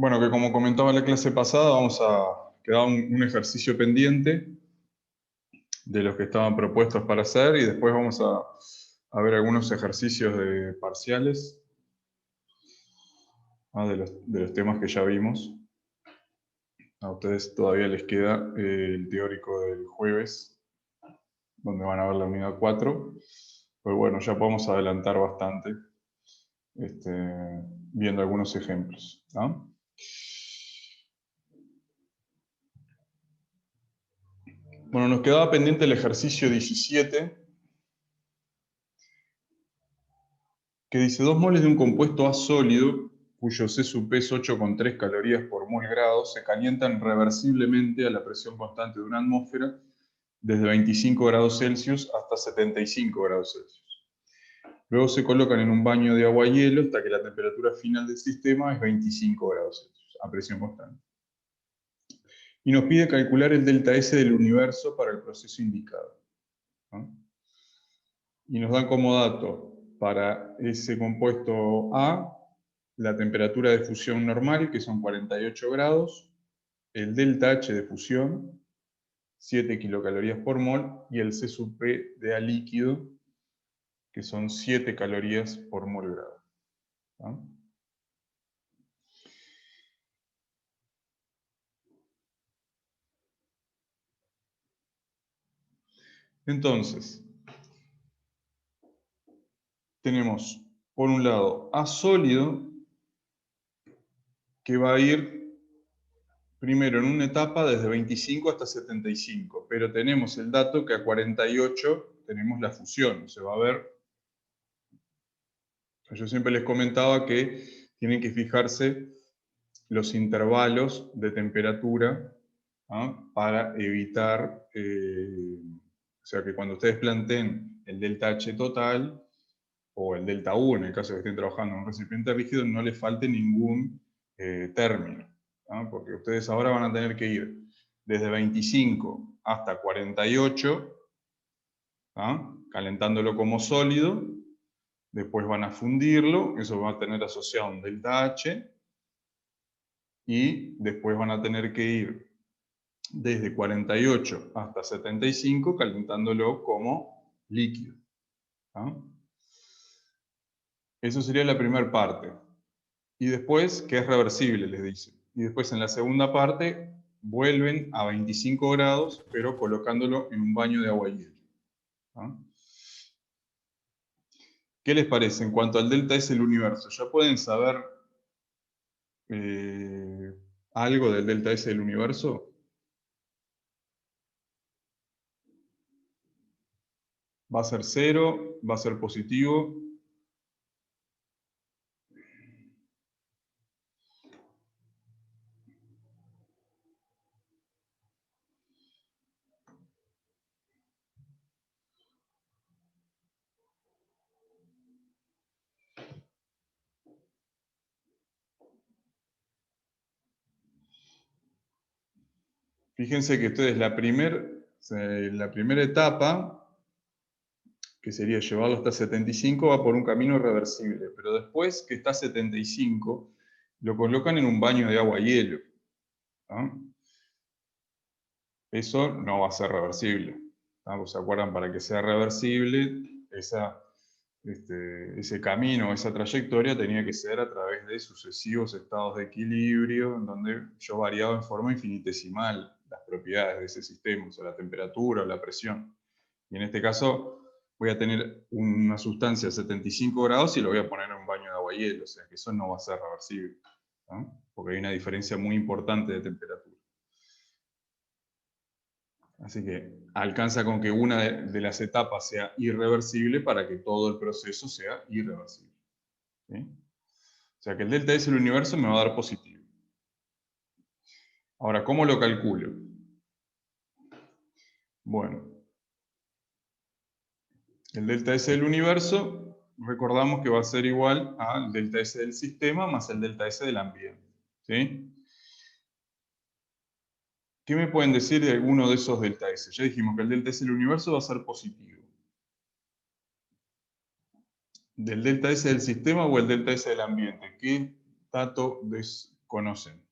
Bueno, que como comentaba en la clase pasada, vamos a quedar un ejercicio pendiente de los que estaban propuestos para hacer y después vamos a ver algunos ejercicios de parciales de los temas que ya vimos. A ustedes todavía les queda el teórico del jueves, donde van a ver la unidad 4. Pues bueno, ya podemos adelantar bastante viendo algunos ejemplos, ¿no? Bueno, nos quedaba pendiente el ejercicio 17, que dice 2 moles de un compuesto A sólido, cuyo C sub P es 8,3 calorías por mol grado, se calientan reversiblemente a la presión constante de una atmósfera desde 25 grados Celsius hasta 75 grados Celsius. Luego se colocan en un baño de agua y hielo hasta que la temperatura final del sistema es 25 grados Celsius, a presión constante. Y nos pide calcular el delta S del universo para el proceso indicado, ¿no? Y nos dan como dato para ese compuesto A la temperatura de fusión normal, que son 48 grados, el delta H de fusión, 7 kilocalorías por mol, y el C sub P de A líquido, que son 7 calorías por mol grado, ¿no? Entonces, tenemos por un lado A sólido, que va a ir primero en una etapa desde 25 hasta 75, pero tenemos el dato que a 48 tenemos la fusión, se va a ver. Yo siempre les comentaba que tienen que fijarse los intervalos de temperatura, ¿ah? Para evitar, o sea, que cuando ustedes planteen el delta H total, o el delta U, en el caso de que estén trabajando en un recipiente rígido, no les falte ningún término, ¿ah? Porque ustedes ahora van a tener que ir desde 25 hasta 48, ¿ah? Calentándolo como sólido, después van a fundirlo, eso va a tener asociado un delta H, y después van a tener que ir desde 48 hasta 75 calentándolo como líquido, ¿ah? Eso sería la primera parte. Y después, que es reversible, les dice. Y después en la segunda parte, vuelven a 25 grados, pero colocándolo en un baño de agua y hielo, ¿ah? ¿Qué les parece? En cuanto al delta S del universo, ¿ya pueden saber algo del delta S del universo? ¿Va a ser cero? ¿Va a ser positivo? Fíjense que ustedes la primera etapa, que sería llevarlo hasta 75, va por un camino reversible, pero después que está 75, lo colocan en un baño de agua y hielo, ¿no? Eso no va a ser reversible, ¿no? ¿Se acuerdan? Para que sea reversible, ese camino, esa trayectoria tenía que ser a través de sucesivos estados de equilibrio, en donde yo variaba en forma infinitesimal las propiedades de ese sistema, o sea, la temperatura o la presión. Y en este caso voy a tener una sustancia a 75 grados y lo voy a poner en un baño de agua y hielo, o sea que eso no va a ser reversible, ¿no? Porque hay una diferencia muy importante de temperatura. Así que alcanza con que una de las etapas sea irreversible para que todo el proceso sea irreversible, ¿sí? O sea que el delta S del universo me va a dar positivo. Ahora, ¿cómo lo calculo? Bueno, el delta S del universo, recordamos que va a ser igual al delta S del sistema más el delta S del ambiente, ¿sí? ¿Qué me pueden decir de alguno de esos delta S? Ya dijimos que el delta S del universo va a ser positivo. ¿Del delta S del sistema o el delta S del ambiente? ¿Qué dato conocen.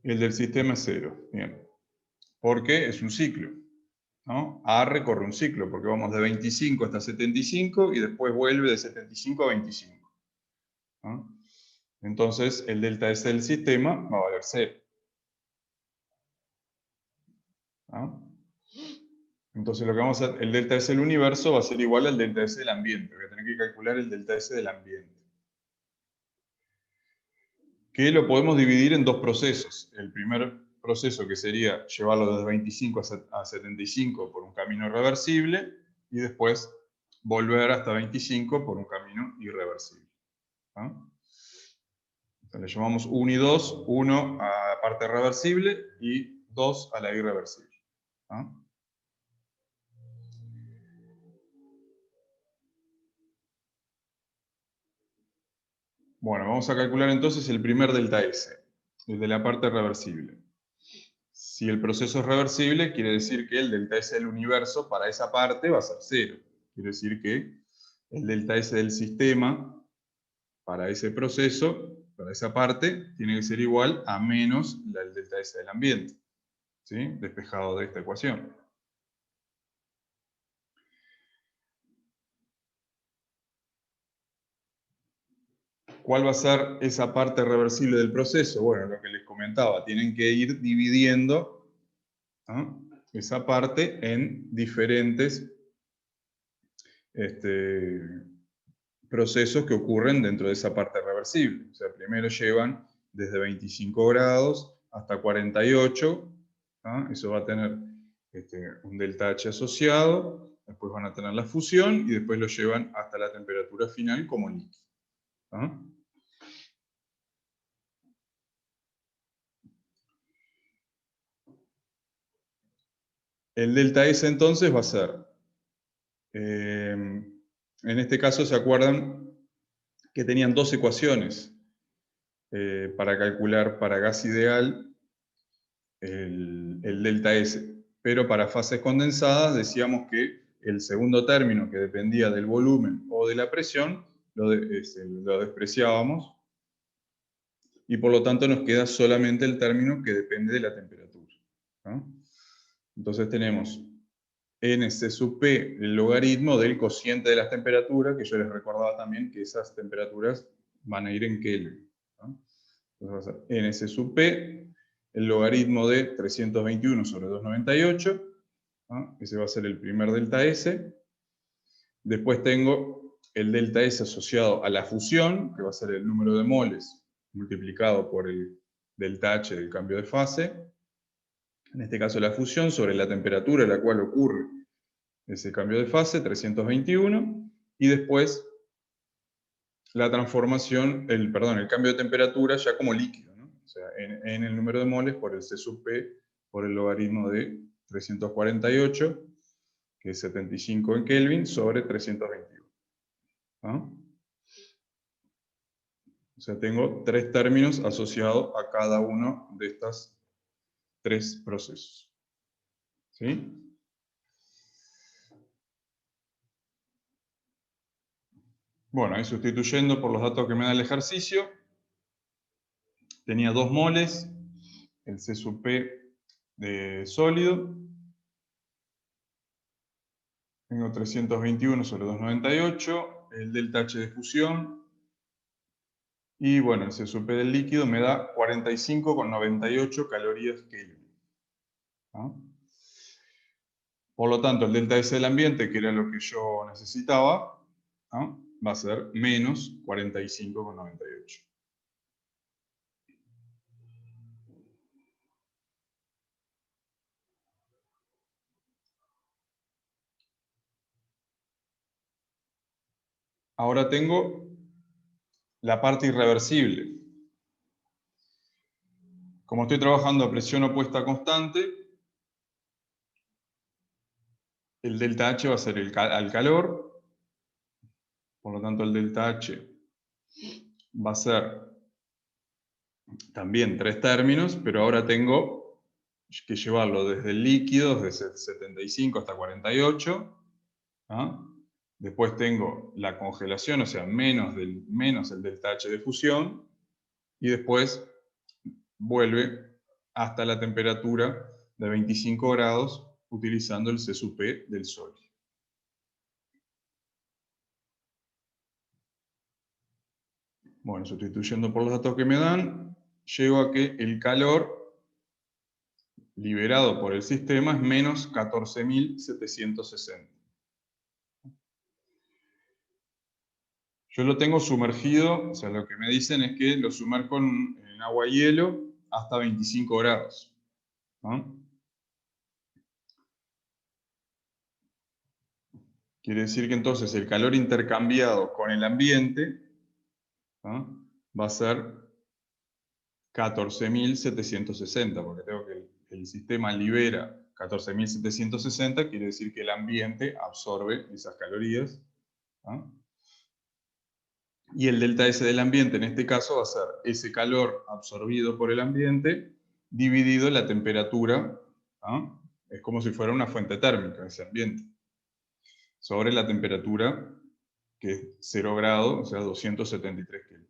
El del sistema es 0. Bien. Porque es un ciclo, ¿no? A recorre un ciclo, porque vamos de 25 hasta 75 y después vuelve de 75 a 25. ¿No? Entonces, el delta S del sistema va a valer 0. ¿No? Entonces, lo que vamos a hacer, el delta S del universo va a ser igual al delta S del ambiente. Voy a tener que calcular el delta S del ambiente. Que lo podemos dividir en dos procesos. El primer proceso, que sería llevarlo desde 25 a 75 por un camino irreversible, y después volver hasta 25 por un camino irreversible. ¿No? Entonces le llamamos 1 y 2, 1 a la parte reversible y 2 a la irreversible. ¿No? Bueno, vamos a calcular entonces el primer delta S, el de la parte reversible. Si el proceso es reversible, quiere decir que el delta S del universo para esa parte va a ser 0. Quiere decir que el delta S del sistema para ese proceso, para esa parte, tiene que ser igual a menos el delta S del ambiente, ¿sí? Despejado de esta ecuación. ¿Cuál va a ser esa parte reversible del proceso? Bueno, lo que les comentaba, tienen que ir dividiendo, ¿no?, esa parte en diferentes procesos que ocurren dentro de esa parte reversible. O sea, primero llevan desde 25 grados hasta 48, ¿no? Eso va a tener un delta H asociado, después van a tener la fusión y después lo llevan hasta la temperatura final como líquido, ¿no? El delta S entonces va a ser, en este caso se acuerdan que tenían dos ecuaciones para calcular para gas ideal el delta S, pero para fases condensadas decíamos que el segundo término, que dependía del volumen o de la presión, lo despreciábamos, y por lo tanto nos queda solamente el término que depende de la temperatura, ¿no? Entonces tenemos NC sub P, el logaritmo del cociente de las temperaturas, que yo les recordaba también que esas temperaturas van a ir en Kelvin, ¿no? Entonces va a ser NC sub P, el logaritmo de 321 sobre 298, ¿no? Ese va a ser el primer delta S. Después tengo el delta S asociado a la fusión, que va a ser el número de moles multiplicado por el delta H del cambio de fase. En este caso la fusión sobre la temperatura a la cual ocurre ese cambio de fase, 321, y después la transformación, el cambio de temperatura ya como líquido, ¿no? O sea, en el número de moles por el C sub P, por el logaritmo de 348, que es 75 en Kelvin, sobre 321. ¿No? O sea, tengo tres términos asociados a cada uno de estos tres procesos. ¿Sí? Bueno, ahí sustituyendo por los datos que me da el ejercicio, tenía 2 moles, el C sub P de sólido, tengo 321 sobre 298, el delta H de fusión, y bueno, el C sub P del líquido me da 45,98 calorías Kelvin, ¿no? Por lo tanto, el delta S del ambiente, que era lo que yo necesitaba, ¿no?, va a ser menos 45,98. Ahora tengo la parte irreversible. Como estoy trabajando a presión opuesta constante, el delta H va a ser al calor, por lo tanto el delta H va a ser también 3 términos, pero ahora tengo que llevarlo desde el líquido, desde 75 hasta 48, ¿ah? Después tengo la congelación, o sea, menos el delta H de fusión, y después vuelve hasta la temperatura de 25 grados utilizando el C sub P del sólido. Bueno, sustituyendo por los datos que me dan, llego a que el calor liberado por el sistema es menos 14.760. Yo lo tengo sumergido, o sea, lo que me dicen es que lo sumerjo en agua y hielo hasta 25 grados. ¿No? Quiere decir que entonces el calor intercambiado con el ambiente, ¿no?, va a ser 14.760, porque tengo que el sistema libera 14.760, quiere decir que el ambiente absorbe esas calorías, ¿no? Y el delta S del ambiente en este caso va a ser ese calor absorbido por el ambiente dividido la temperatura, ¿no? Es como si fuera una fuente térmica ese ambiente, sobre la temperatura que es 0 grados, o sea, 273 Kelvin.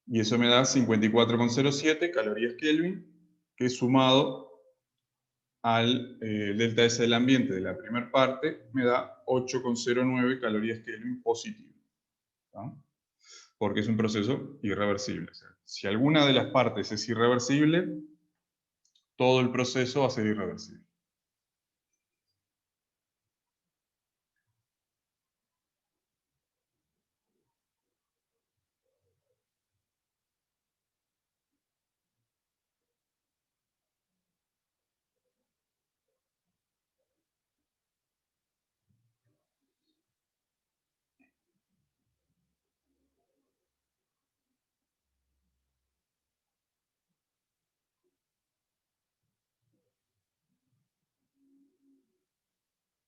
Y eso me da 54,07 calorías Kelvin, que sumado al delta S del ambiente de la primera parte, me da 8,09 calorías Kelvin positivo, ¿no? Porque es un proceso irreversible. O sea, si alguna de las partes es irreversible, todo el proceso va a ser irreversible.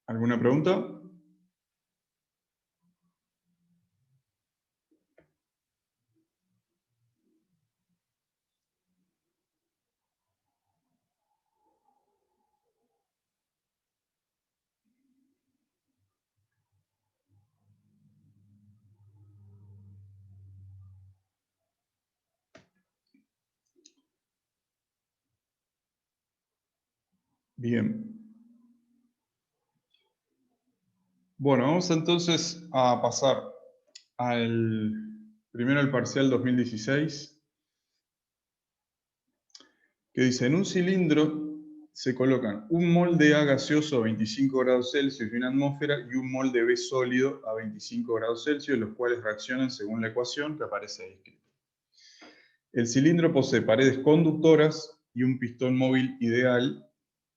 ¿Alguna pregunta? Bien. Bueno, vamos entonces a pasar primero al parcial 2016, que dice, en un cilindro se colocan un mol de A gaseoso a 25 grados Celsius y una atmósfera y un mol de B sólido a 25 grados Celsius, los cuales reaccionan según la ecuación que aparece ahí escrita. El cilindro posee paredes conductoras y un pistón móvil ideal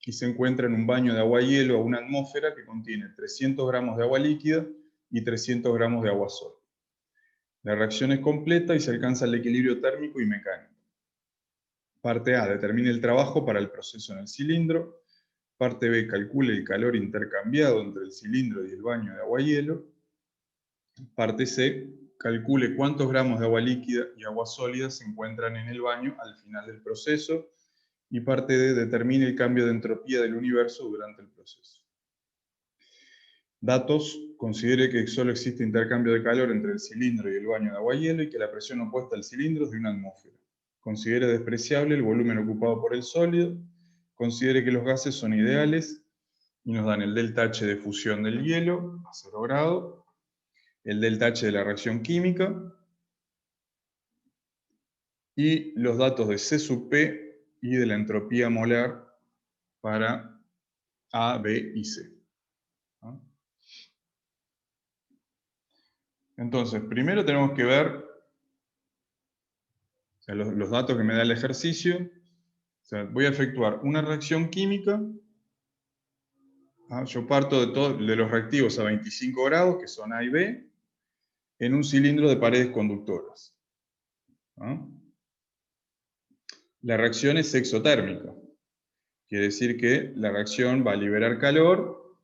y se encuentra en un baño de agua y hielo a una atmósfera que contiene 300 gramos de agua líquida y 300 gramos de agua sólida. La reacción es completa y se alcanza el equilibrio térmico y mecánico. Parte A, determine el trabajo para el proceso en el cilindro. Parte B, calcule el calor intercambiado entre el cilindro y el baño de agua y hielo. Parte C, calcule cuántos gramos de agua líquida y agua sólida se encuentran en el baño al final del proceso. Y parte D, determine el cambio de entropía del universo durante el proceso. Datos, considere que solo existe intercambio de calor entre el cilindro y el baño de agua y hielo y que la presión opuesta al cilindro es de una atmósfera. Considere despreciable el volumen ocupado por el sólido. Considere que los gases son ideales y nos dan el delta H de fusión del hielo a 0 grado, el delta H de la reacción química y los datos de C sub P y de la entropía molar para A, B y C. ¿No? Entonces, primero tenemos que ver, o sea, los datos que me da el ejercicio. O sea, voy a efectuar una reacción química. Yo parto de los reactivos a 25 grados, que son A y B. en un cilindro de paredes conductoras. ¿No? La reacción es exotérmica. Quiere decir que la reacción va a liberar calor,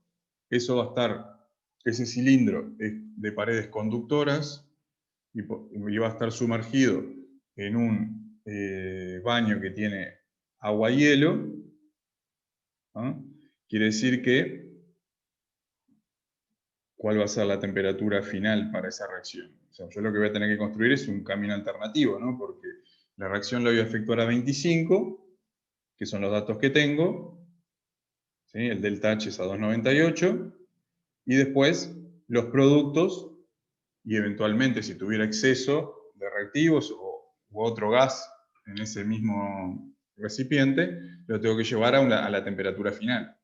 eso va a estar, ese cilindro es de paredes conductoras y va a estar sumergido en un baño que tiene agua-hielo. ¿No? Quiere decir que, ¿cuál va a ser la temperatura final para esa reacción? O sea, yo lo que voy a tener que construir es un camino alternativo, ¿no? Porque la reacción la voy a efectuar a 25, que son los datos que tengo, ¿sí? El delta H es a 298, y después los productos, y eventualmente si tuviera exceso de reactivos u otro gas en ese mismo recipiente, lo tengo que llevar a la temperatura final.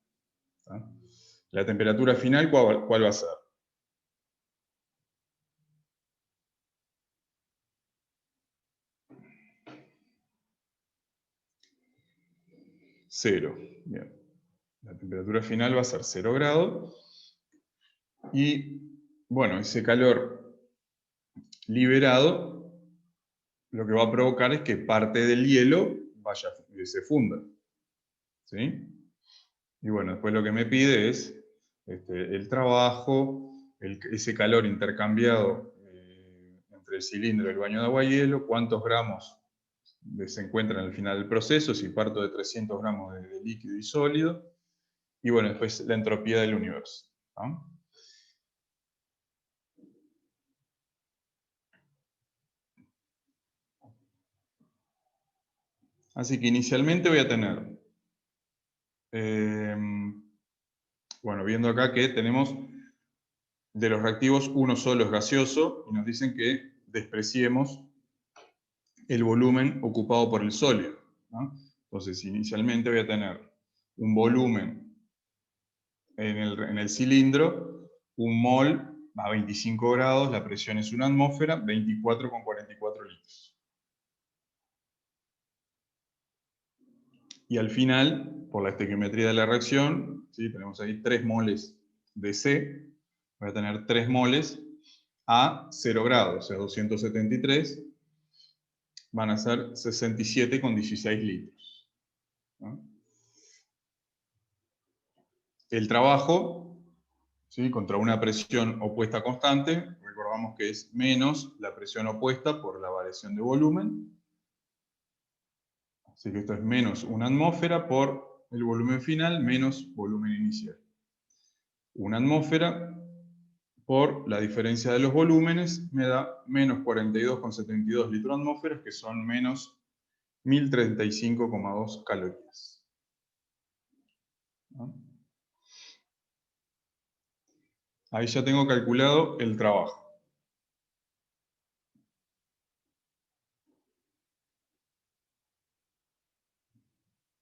¿Tá? La temperatura final, ¿cuál va a ser? Cero. Bien. La temperatura final va a ser 0 grados. Y, bueno, ese calor liberado lo que va a provocar es que parte del hielo se funda. ¿Sí? Y bueno, después lo que me pide es el trabajo, ese calor intercambiado entre el cilindro y el baño de agua y hielo, cuántos gramos se encuentran al final del proceso, si parto de 300 gramos de líquido y sólido, y bueno, después la entropía del universo. ¿No? Así que inicialmente voy a tener, bueno, viendo acá que tenemos de los reactivos uno solo es gaseoso, y nos dicen que despreciemos el volumen ocupado por el sólido. ¿No? Entonces, inicialmente voy a tener un volumen en el cilindro, un mol a 25 grados, la presión es una atmósfera, 24,44 litros. Y al final, por la estequiometría de la reacción, ¿sí? Tenemos ahí 3 moles de C, voy a tener 3 moles a 0 grados, o sea, 273, van a ser 67,16 litros. ¿No? El trabajo, ¿sí? Contra una presión opuesta constante, recordamos que es menos la presión opuesta por la variación de volumen. Así que esto es menos una atmósfera por el volumen final menos volumen inicial. Una atmósfera por la diferencia de los volúmenes me da menos 42,72 litros atmósferas, que son menos 1035,2 calorías. ¿No? Ahí ya tengo calculado el trabajo.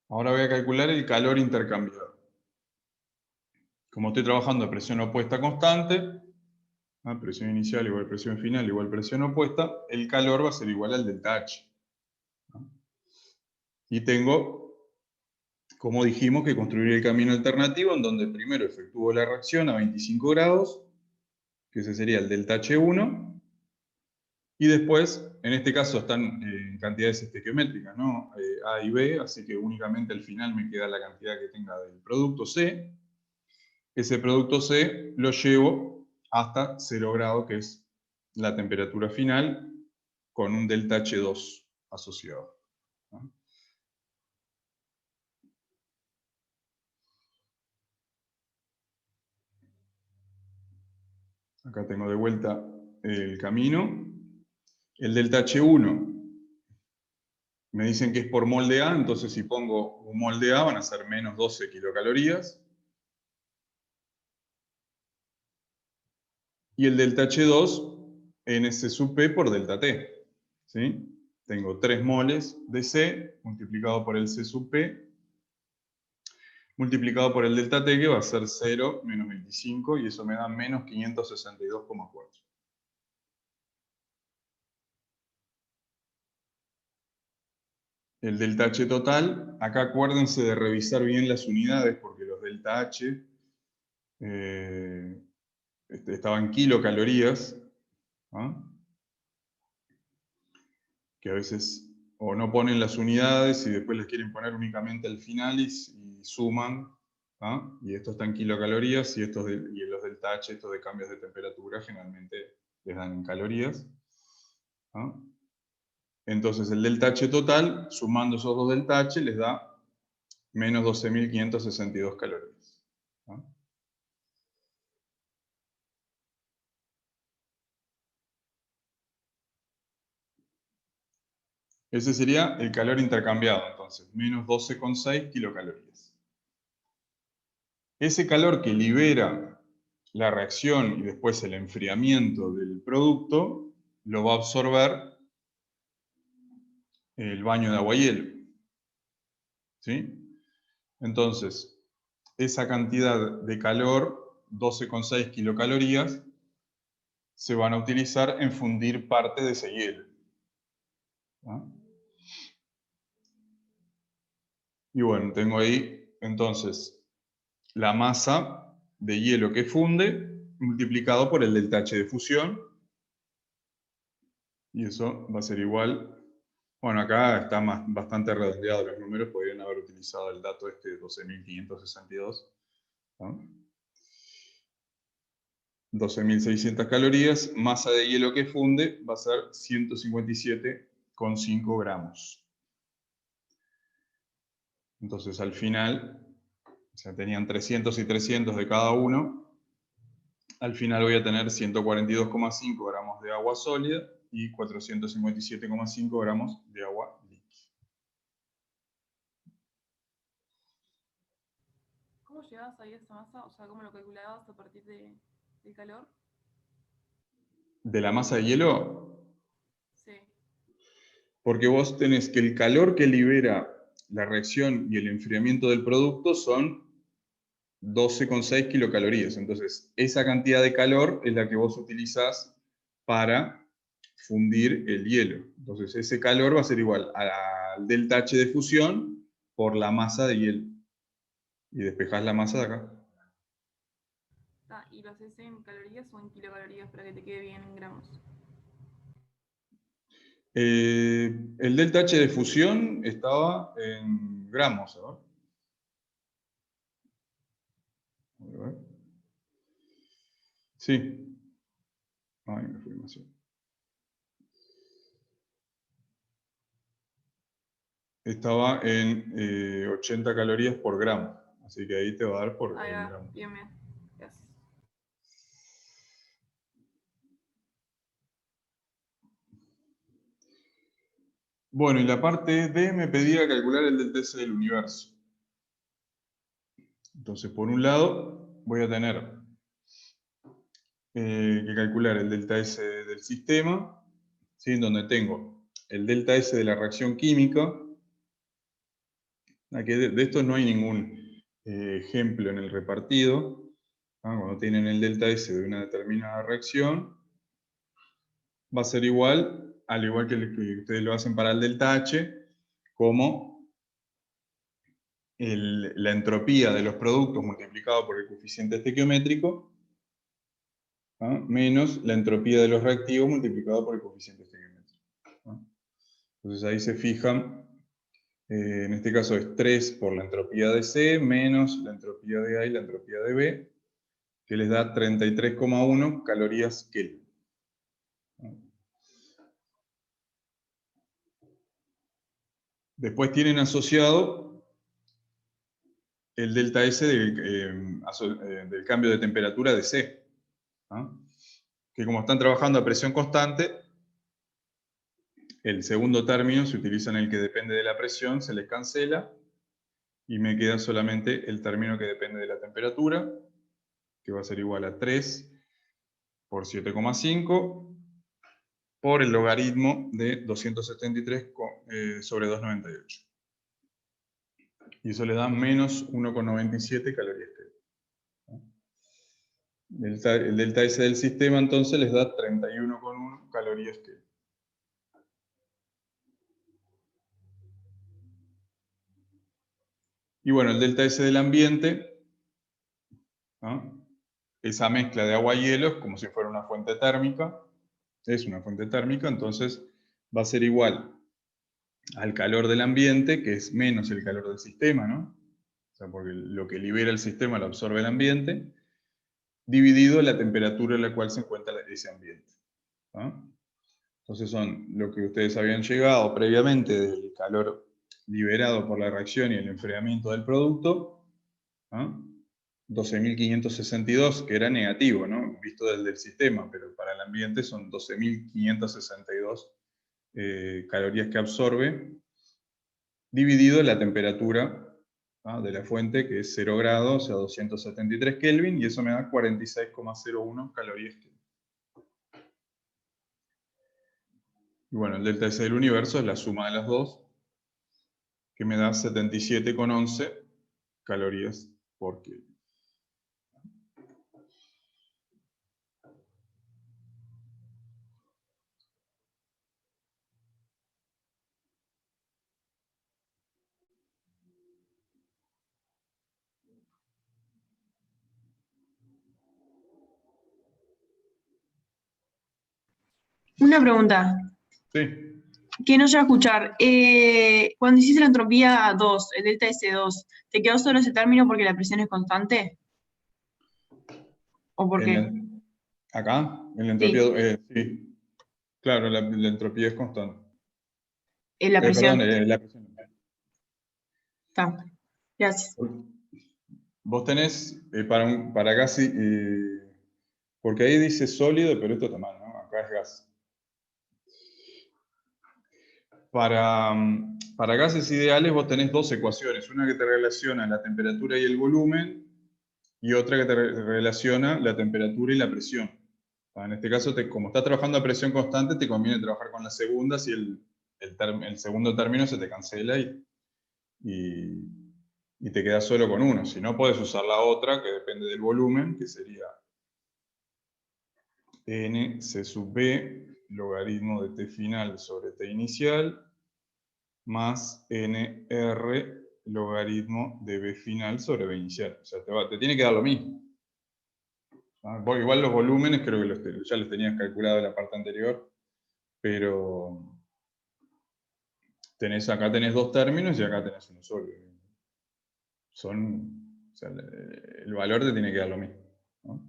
Ahora voy a calcular el calor intercambiado. Como estoy trabajando a presión opuesta constante, presión inicial igual presión final igual presión opuesta, el calor va a ser igual al delta H. Y tengo, como dijimos, que construir el camino alternativo en donde primero efectúo la reacción a 25 grados, que ese sería el delta H1, y después, en este caso están en cantidades estequiométricas, ¿no? A y B, así que únicamente al final me queda la cantidad que tenga del producto C. Ese producto C lo llevo hasta 0 grados, que es la temperatura final, con un delta H2 asociado. ¿No? Acá tengo de vuelta el camino. El delta H1 me dicen que es por mol de A, entonces si pongo un mol de A van a ser menos 12 kilocalorías. Y el delta H2 NC sub P por delta T. ¿Sí? Tengo 3 moles de C multiplicado por el C sub P multiplicado por el delta T, que va a ser 0 menos 25, y eso me da menos 562,4. El delta H total, acá acuérdense de revisar bien las unidades, porque los delta H estaban kilocalorías, ¿Ah? Que a veces o no ponen las unidades y después las quieren poner únicamente al final y suman. ¿Ah? Y esto está en kilocalorías y, y los del TH, estos de cambios de temperatura, generalmente les dan en calorías. ¿Ah? Entonces el delta H total, sumando esos dos delta H, les da menos 12.562 calorías. ¿Ah? Ese sería el calor intercambiado, entonces, menos 12,6 kilocalorías. Ese calor que libera la reacción y después el enfriamiento del producto, lo va a absorber el baño de agua y hielo. ¿Sí? Entonces, esa cantidad de calor, 12,6 kilocalorías, se van a utilizar en fundir parte de ese hielo. ¿Ah? Y bueno, tengo ahí entonces la masa de hielo que funde multiplicado por el delta H de fusión. Y eso va a ser igual. Bueno, acá está bastante redondeado los números, podrían haber utilizado el dato este de 12.562. ¿No? 12.600 calorías, masa de hielo que funde va a ser 157,5 gramos. Entonces al final, o sea, tenían 300 y 300 de cada uno, al final voy a tener 142,5 gramos de agua sólida y 457,5 gramos de agua líquida. ¿Cómo llegabas ahí a esa masa? O sea, ¿cómo lo calculabas a partir del calor? ¿De la masa de hielo? Sí. Porque vos tenés que el calor que libera la reacción y el enfriamiento del producto son 12,6 kilocalorías. Entonces, esa cantidad de calor es la que vos utilizás para fundir el hielo. Entonces, ese calor va a ser igual al delta H de fusión por la masa de hielo. Y despejás la masa de acá. Ah, ¿y lo haces en calorías o en kilocalorías para que te quede bien en gramos? El delta H de fusión estaba en gramos. A ver. Sí. Ay, me fui demasiado. Estaba en 80 calorías por gramo. Así que ahí te va a dar por Ahí en va, gramos. bien, bien. Gracias. Bueno, y la parte D me pedía calcular el delta S del universo. Entonces, por un lado, voy a tener que calcular el delta S del sistema, ¿sí? Donde tengo el delta S de la reacción química. Aquí de esto no hay ningún ejemplo en el repartido. Cuando tienen el delta S de una determinada reacción, va a ser igual, al igual que ustedes lo hacen para el delta H, como la entropía de los productos multiplicado por el coeficiente estequiométrico, menos la entropía de los reactivos multiplicado por el coeficiente estequiométrico. Entonces ahí se fijan, en este caso es 3 por la entropía de C, menos la entropía de A y la entropía de B, que les da 33,1 calorías Kelvin. Después tienen asociado el delta S del cambio de temperatura de C. Que como están trabajando a presión constante, el segundo término, si utilizan el que depende de la presión, se les cancela y me queda solamente el término que depende de la temperatura, que va a ser igual a 3 por 7,5 por el logaritmo de 273 sobre 298. Y eso le da menos 1,97 calorías. El delta S del sistema entonces les da 31,1 calorías que. Y bueno, el delta S del ambiente, ¿no? Esa mezcla de agua y hielo es como si fuera una fuente térmica. es una fuente térmica, entonces va a ser igual al calor del ambiente, que es menos el calor del sistema, ¿no? O sea, porque lo que libera el sistema lo absorbe el ambiente, dividido la temperatura en la cual se encuentra ese ambiente, ¿no? Entonces son lo que ustedes habían llegado previamente del calor liberado por la reacción y el enfriamiento del producto, ¿no? 12.562, que era negativo, ¿no? Visto desde el sistema, pero para el ambiente son 12.562 calorías que absorbe, dividido la temperatura, ¿no?, de la fuente, que es 0 grados, o sea, 273 Kelvin, y eso me da 46,01 calorías Kelvin. Y bueno, el delta S del universo es la suma de las dos, que me da 77,11 calorías por Kelvin. Una pregunta Sí. que no llego a escuchar. Cuando hiciste la entropía 2, el delta S2, ¿te quedó solo ese término porque la presión es constante? ¿O por qué? Acá, en la entropía, Sí, sí. Claro, la entropía es constante. la Perdón, presión. la presión. Está. Gracias. Vos tenés para gas, porque ahí dice sólido, pero esto está mal, ¿no? Acá es gas. Para gases ideales vos tenés dos ecuaciones, una que te relaciona la temperatura y el volumen, y otra que te relaciona la temperatura y la presión. En este caso, como estás trabajando a presión constante, te conviene trabajar con la segunda, si el segundo término se te cancela y te quedas solo con uno. Si no, puedes usar la otra, que depende del volumen, que sería n c sub b, logaritmo de t final sobre t inicial, más nr, logaritmo de b final sobre b inicial. O sea, te tiene que dar lo mismo. Igual los volúmenes creo que ya los tenías calculado en la parte anterior, pero acá tenés dos términos y acá tenés uno solo. O sea, el valor te tiene que dar lo mismo, ¿no?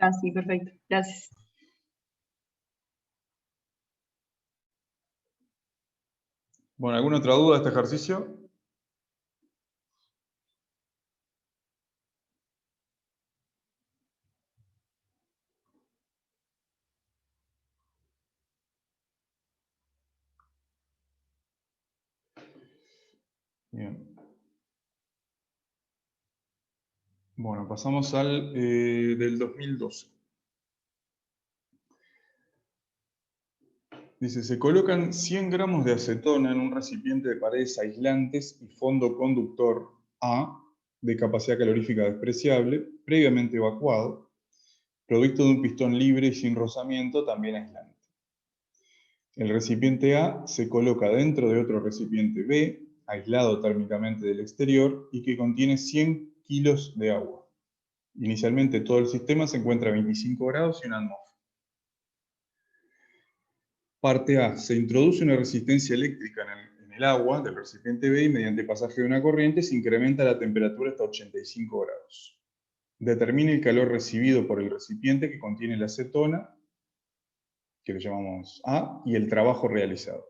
Ah, sí, perfecto. Gracias. Bueno, ¿alguna otra duda de este ejercicio? Bien. Bueno, pasamos al del 2012. Dice, se colocan 100 gramos de acetona en un recipiente de paredes aislantes y fondo conductor A, de capacidad calorífica despreciable, previamente evacuado, producto de un pistón libre y sin rozamiento, también aislante. El recipiente A se coloca dentro de otro recipiente B, aislado térmicamente del exterior, y que contiene 100 kilos de agua. Inicialmente todo el sistema se encuentra a 25 grados y una atmósfera. Parte A. Se introduce una resistencia eléctrica en el agua del recipiente B y mediante pasaje de una corriente se incrementa la temperatura hasta 85 grados. Determine el calor recibido por el recipiente que contiene la acetona, que lo llamamos A, y el trabajo realizado.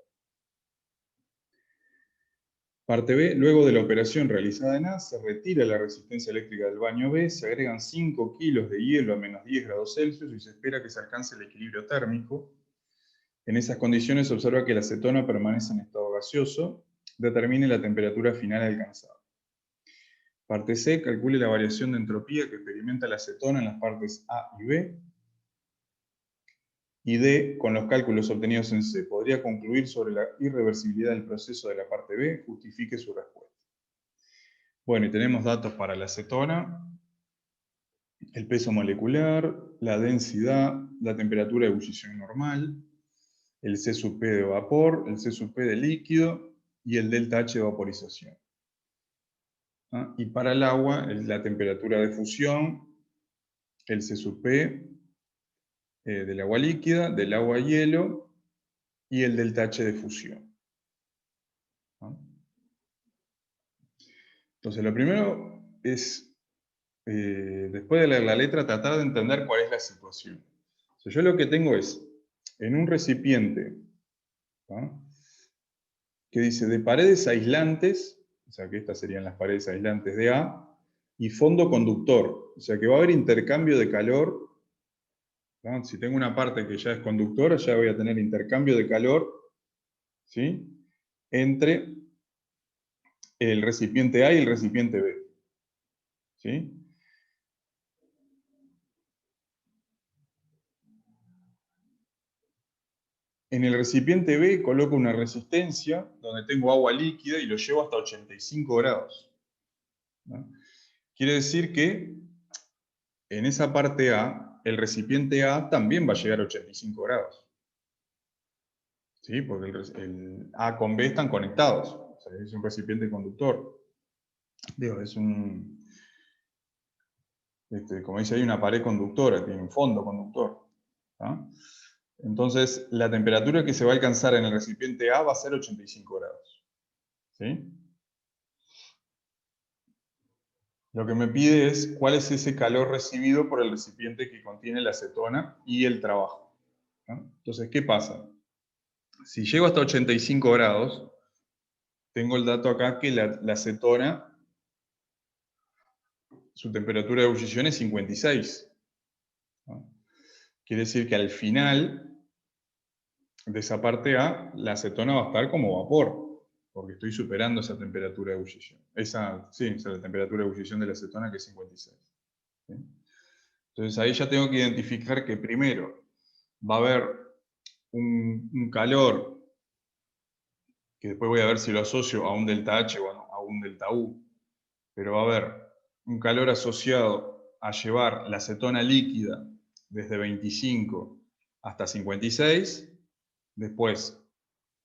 Parte B. Luego de la operación realizada en A, se retira la resistencia eléctrica del baño B, se agregan 5 kilos de hielo a menos 10 grados Celsius y se espera que se alcance el equilibrio térmico. En esas condiciones se observa que la acetona permanece en estado gaseoso. Determine la temperatura final alcanzada. Parte C. Calcule la variación de entropía que experimenta la acetona en las partes A y B. Y D. Con los cálculos obtenidos en C, podría concluir sobre la irreversibilidad del proceso de la parte B. Justifique su respuesta. Bueno, y tenemos datos para la acetona, el peso molecular, la densidad, la temperatura de ebullición normal, el C sub P de vapor, el C sub P de líquido y el delta H de vaporización. ¿Ah? Y para el agua, la temperatura de fusión, el C sub P, del agua líquida, del agua hielo y el delta H de fusión. ¿No? Entonces, lo primero es, después de leer la letra, tratar de entender cuál es la situación. O sea, yo lo que tengo es, en un recipiente, ¿no?, que dice de paredes aislantes, o sea que estas serían las paredes aislantes de A, y fondo conductor, o sea que va a haber intercambio de calor, ¿no? Si tengo una parte que ya es conductora, ya voy a tener intercambio de calor, ¿sí?, entre el recipiente A y el recipiente B, ¿sí? En el recipiente B coloco una resistencia donde tengo agua líquida y lo llevo hasta 85 grados, ¿no? Quiere decir que en esa parte A, el recipiente A también va a llegar a 85 grados. ¿Sí? Porque el A con B están conectados. O sea, es un recipiente conductor. Digo, es un... como dice ahí, una pared conductora, tiene un fondo conductor. ¿Ah? Entonces, la temperatura que se va a alcanzar en el recipiente A va a ser 85 grados. ¿Sí? Lo que me pide es cuál es ese calor recibido por el recipiente que contiene la acetona y el trabajo, ¿no? Entonces, ¿qué pasa? Si llego hasta 85 grados, tengo el dato acá que la acetona, su temperatura de ebullición es 56. ¿No? Quiere decir que al final de esa parte A, la acetona va a estar como vapor, porque estoy superando esa temperatura de ebullición. Esa es la temperatura de ebullición de la acetona, que es 56. ¿Sí? Entonces ahí ya tengo que identificar que primero va a haber un calor, que después voy a ver si lo asocio a un delta H o a un delta U, pero va a haber un calor asociado a llevar la acetona líquida desde 25 hasta 56, después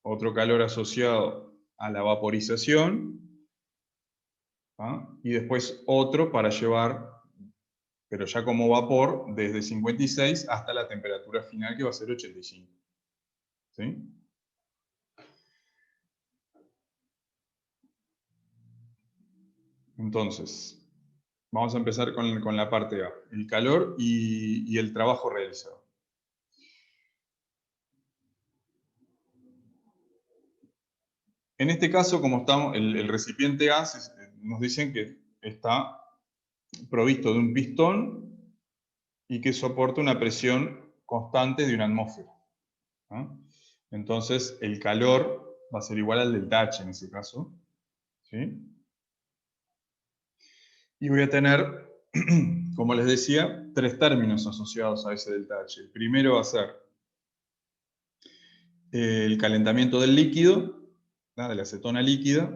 otro calor asociado a la vaporización, ¿ah?, y después otro para llevar, pero ya como vapor, desde 56 hasta la temperatura final, que va a ser 85. ¿Sí? Entonces, vamos a empezar con la parte A, el calor y el trabajo realizado. En este caso, como estamos, el recipiente A, nos dicen que está provisto de un pistón y que soporta una presión constante de una atmósfera, ¿no? Entonces, el calor va a ser igual al delta H en ese caso, ¿sí? Y voy a tener, como les decía, tres términos asociados a ese delta H. El primero va a ser el calentamiento del líquido, ¿no?, de la acetona líquida.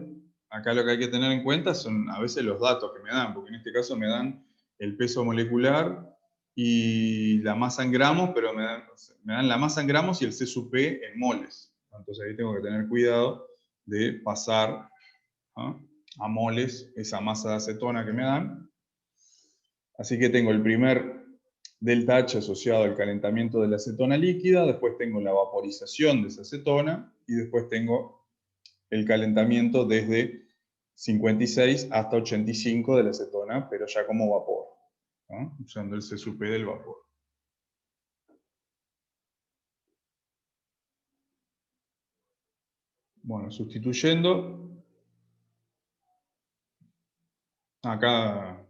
Acá lo que hay que tener en cuenta son a veces los datos que me dan, porque en este caso me dan el peso molecular y la masa en gramos, pero me dan la masa en gramos y el C sub P en moles. Entonces ahí tengo que tener cuidado de pasar, ¿no?, a moles esa masa de acetona que me dan. Así que tengo el primer delta H asociado al calentamiento de la acetona líquida, después tengo la vaporización de esa acetona y después tengo el calentamiento desde 56 hasta 85 de la acetona, pero ya como vapor, ¿no?, usando el C sub P del vapor. Bueno, sustituyendo, acá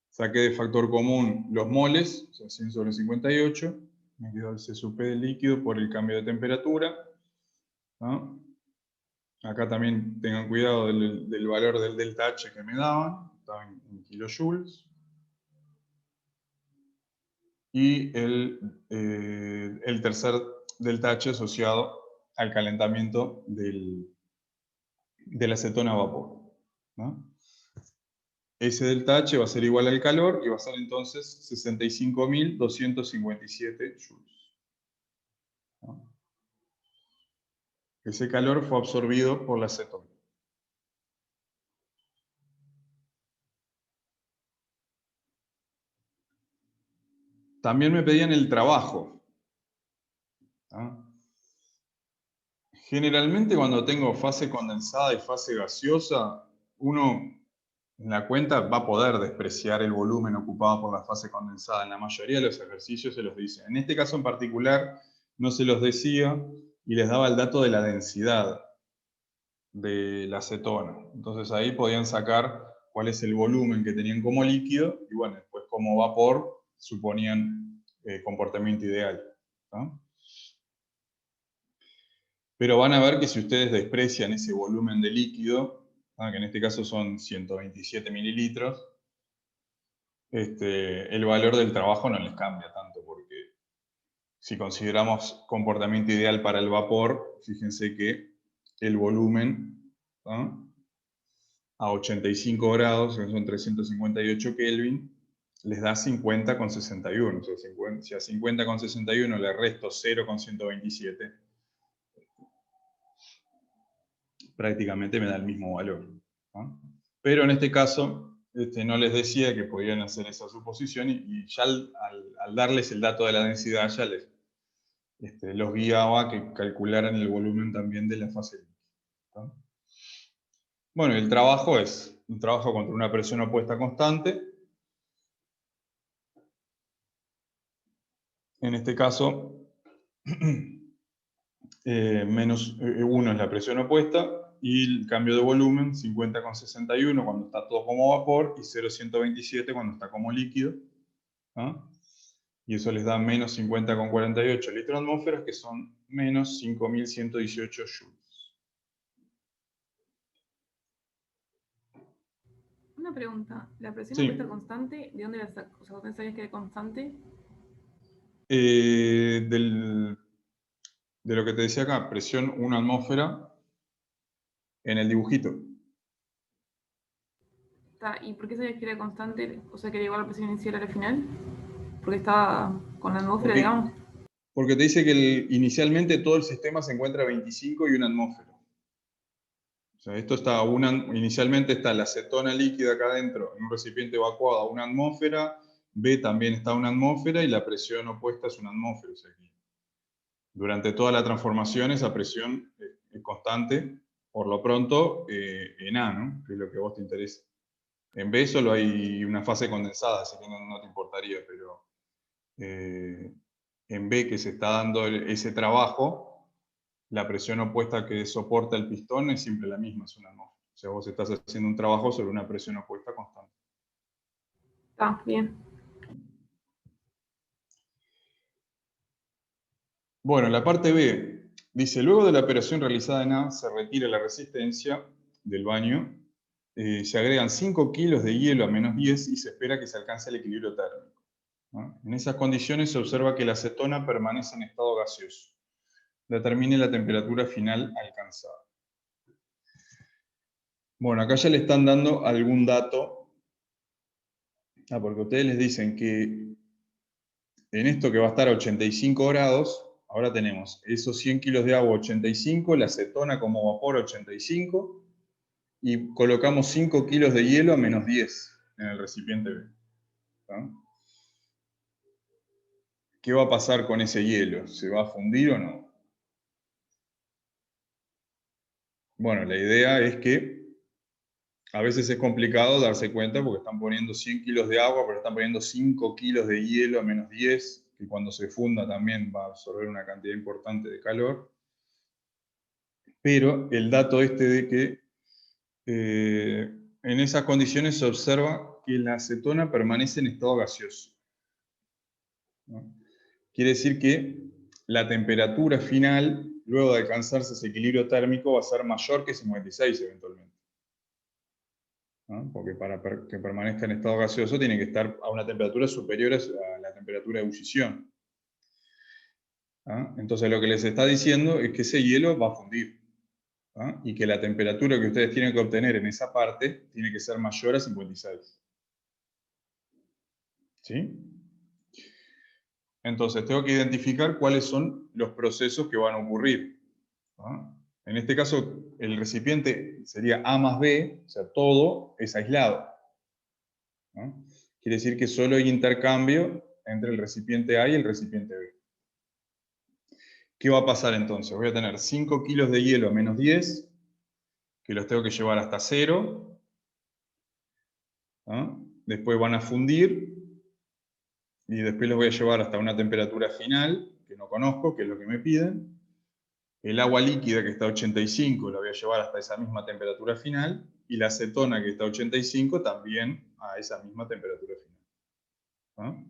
saqué de factor común los moles, o sea, 100 sobre 58, me quedó el C sub P del líquido por el cambio de temperatura, ¿no? Acá también tengan cuidado del valor del delta H que me daban, estaba en kilojoules. Y el tercer delta H asociado al calentamiento de la acetona a vapor, ¿no? Ese delta H va a ser igual al calor y va a ser entonces 65.257 joules, ¿no? Ese calor fue absorbido por la acetona. También me pedían el trabajo. Generalmente cuando tengo fase condensada y fase gaseosa, uno en la cuenta va a poder despreciar el volumen ocupado por la fase condensada. En la mayoría de los ejercicios se los dice. En este caso en particular no se los decía y les daba el dato de la densidad de la acetona. Entonces ahí podían sacar cuál es el volumen que tenían como líquido y bueno, después como vapor suponían comportamiento ideal. ¿No? Pero van a ver que si ustedes desprecian ese volumen de líquido, que en este caso son 127 mililitros, el valor del trabajo no les cambia tanto, porque si consideramos comportamiento ideal para el vapor, fíjense que el volumen, ¿no?, a 85 grados, que son 358 Kelvin, les da 50,61. O sea, si a 50,61 le resto 0,127, prácticamente me da el mismo valor, ¿no? Pero en este caso no les decía que podían hacer esa suposición y ya al darles el dato de la densidad ya les los guiaba a que calcularan el volumen también de la fase líquida, ¿no? Bueno, el trabajo es un trabajo contra una presión opuesta constante. En este caso, menos 1 es la presión opuesta y el cambio de volumen 50,61 cuando está todo como vapor y 0,127 cuando está como líquido, ¿no? Y eso les da menos 50,48 litros atmósferas, que son menos 5.118 joules. Una pregunta, ¿la presión Sí. opuesta constante, de dónde la sacas? O sea, ¿vos sabías que era constante? De lo que te decía acá, presión 1 atmósfera en el dibujito. ¿Y por qué sabías que era constante? O sea, que era igual a la presión inicial a la final. Porque estaba con la atmósfera, digamos. Porque te dice que inicialmente todo el sistema se encuentra a 25 y 1 atmósfera. O sea, esto está inicialmente está la acetona líquida acá adentro en un recipiente evacuado a 1 atmósfera, B también está a 1 atmósfera y la presión opuesta es 1 atmósfera. O sea, aquí, durante toda la transformación esa presión es constante, por lo pronto en A, ¿no?, que es lo que a vos te interesa. En B solo hay una fase condensada, así que no te importaría, pero en B, que se está dando ese trabajo, la presión opuesta que soporta el pistón es siempre la misma, es 1 atmósfera. O sea, vos estás haciendo un trabajo sobre una presión opuesta constante. Está bien. Bueno, la parte B dice, luego de la operación realizada en A, se retira la resistencia del baño, se agregan 5 kilos de hielo a menos 10 y se espera que se alcance el equilibrio térmico, ¿no? En esas condiciones se observa que la acetona permanece en estado gaseoso. Determine la temperatura final alcanzada. Bueno, acá ya le están dando algún dato, porque ustedes les dicen que en esto que va a estar a 85 grados, ahora tenemos esos 100 kilos de agua 85, la acetona como vapor 85, y colocamos 5 kilos de hielo a menos 10 en el recipiente B, ¿no? ¿Qué va a pasar con ese hielo? ¿Se va a fundir o no? Bueno, la idea es que a veces es complicado darse cuenta porque están poniendo 100 kilos de agua, pero están poniendo 5 kilos de hielo a menos 10, que cuando se funda también va a absorber una cantidad importante de calor. Pero el dato de que en esas condiciones se observa que la acetona permanece en estado gaseoso, ¿no? Quiere decir que la temperatura final, luego de alcanzarse ese equilibrio térmico, va a ser mayor que 56 eventualmente, ¿no? Porque para que permanezca en estado gaseoso tiene que estar a una temperatura superior a la temperatura de ebullición, ¿no? Entonces lo que les está diciendo es que ese hielo va a fundir, ¿no? Y que la temperatura que ustedes tienen que obtener en esa parte tiene que ser mayor a 56. ¿Sí? Entonces tengo que identificar cuáles son los procesos que van a ocurrir, ¿no? En este caso, el recipiente sería A más B, o sea, todo es aislado, ¿no? Quiere decir que solo hay intercambio entre el recipiente A y el recipiente B. ¿Qué va a pasar entonces? Voy a tener 5 kilos de hielo a menos 10, que los tengo que llevar hasta 0. ¿Ah? Después van a fundir, y después los voy a llevar hasta una temperatura final, que no conozco, que es lo que me piden. El agua líquida, que está a 85, la voy a llevar hasta esa misma temperatura final, y la acetona, que está a 85, también a esa misma temperatura final. ¿Ah?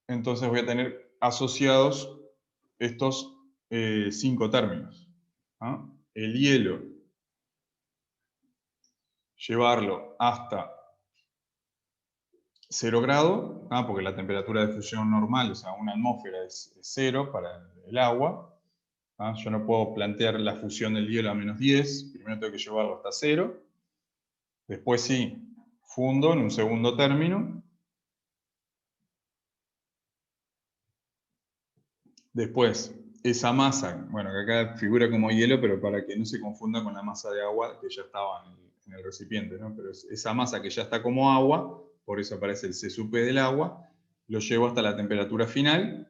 Entonces voy a tener asociados estos 5 términos. ¿Ah? El hielo, llevarlo hasta 0 grado, porque la temperatura de fusión normal, o sea, una atmósfera es 0 para el agua. Yo no puedo plantear la fusión del hielo a menos 10, primero tengo que llevarlo hasta 0. Después sí, fundo en un segundo término. Después, esa masa, bueno, que acá figura como hielo, pero para que no se confunda con la masa de agua que ya estaba en el recipiente, ¿no? Pero esa masa que ya está como agua, por eso aparece el C sub P del agua, lo llevo hasta la temperatura final.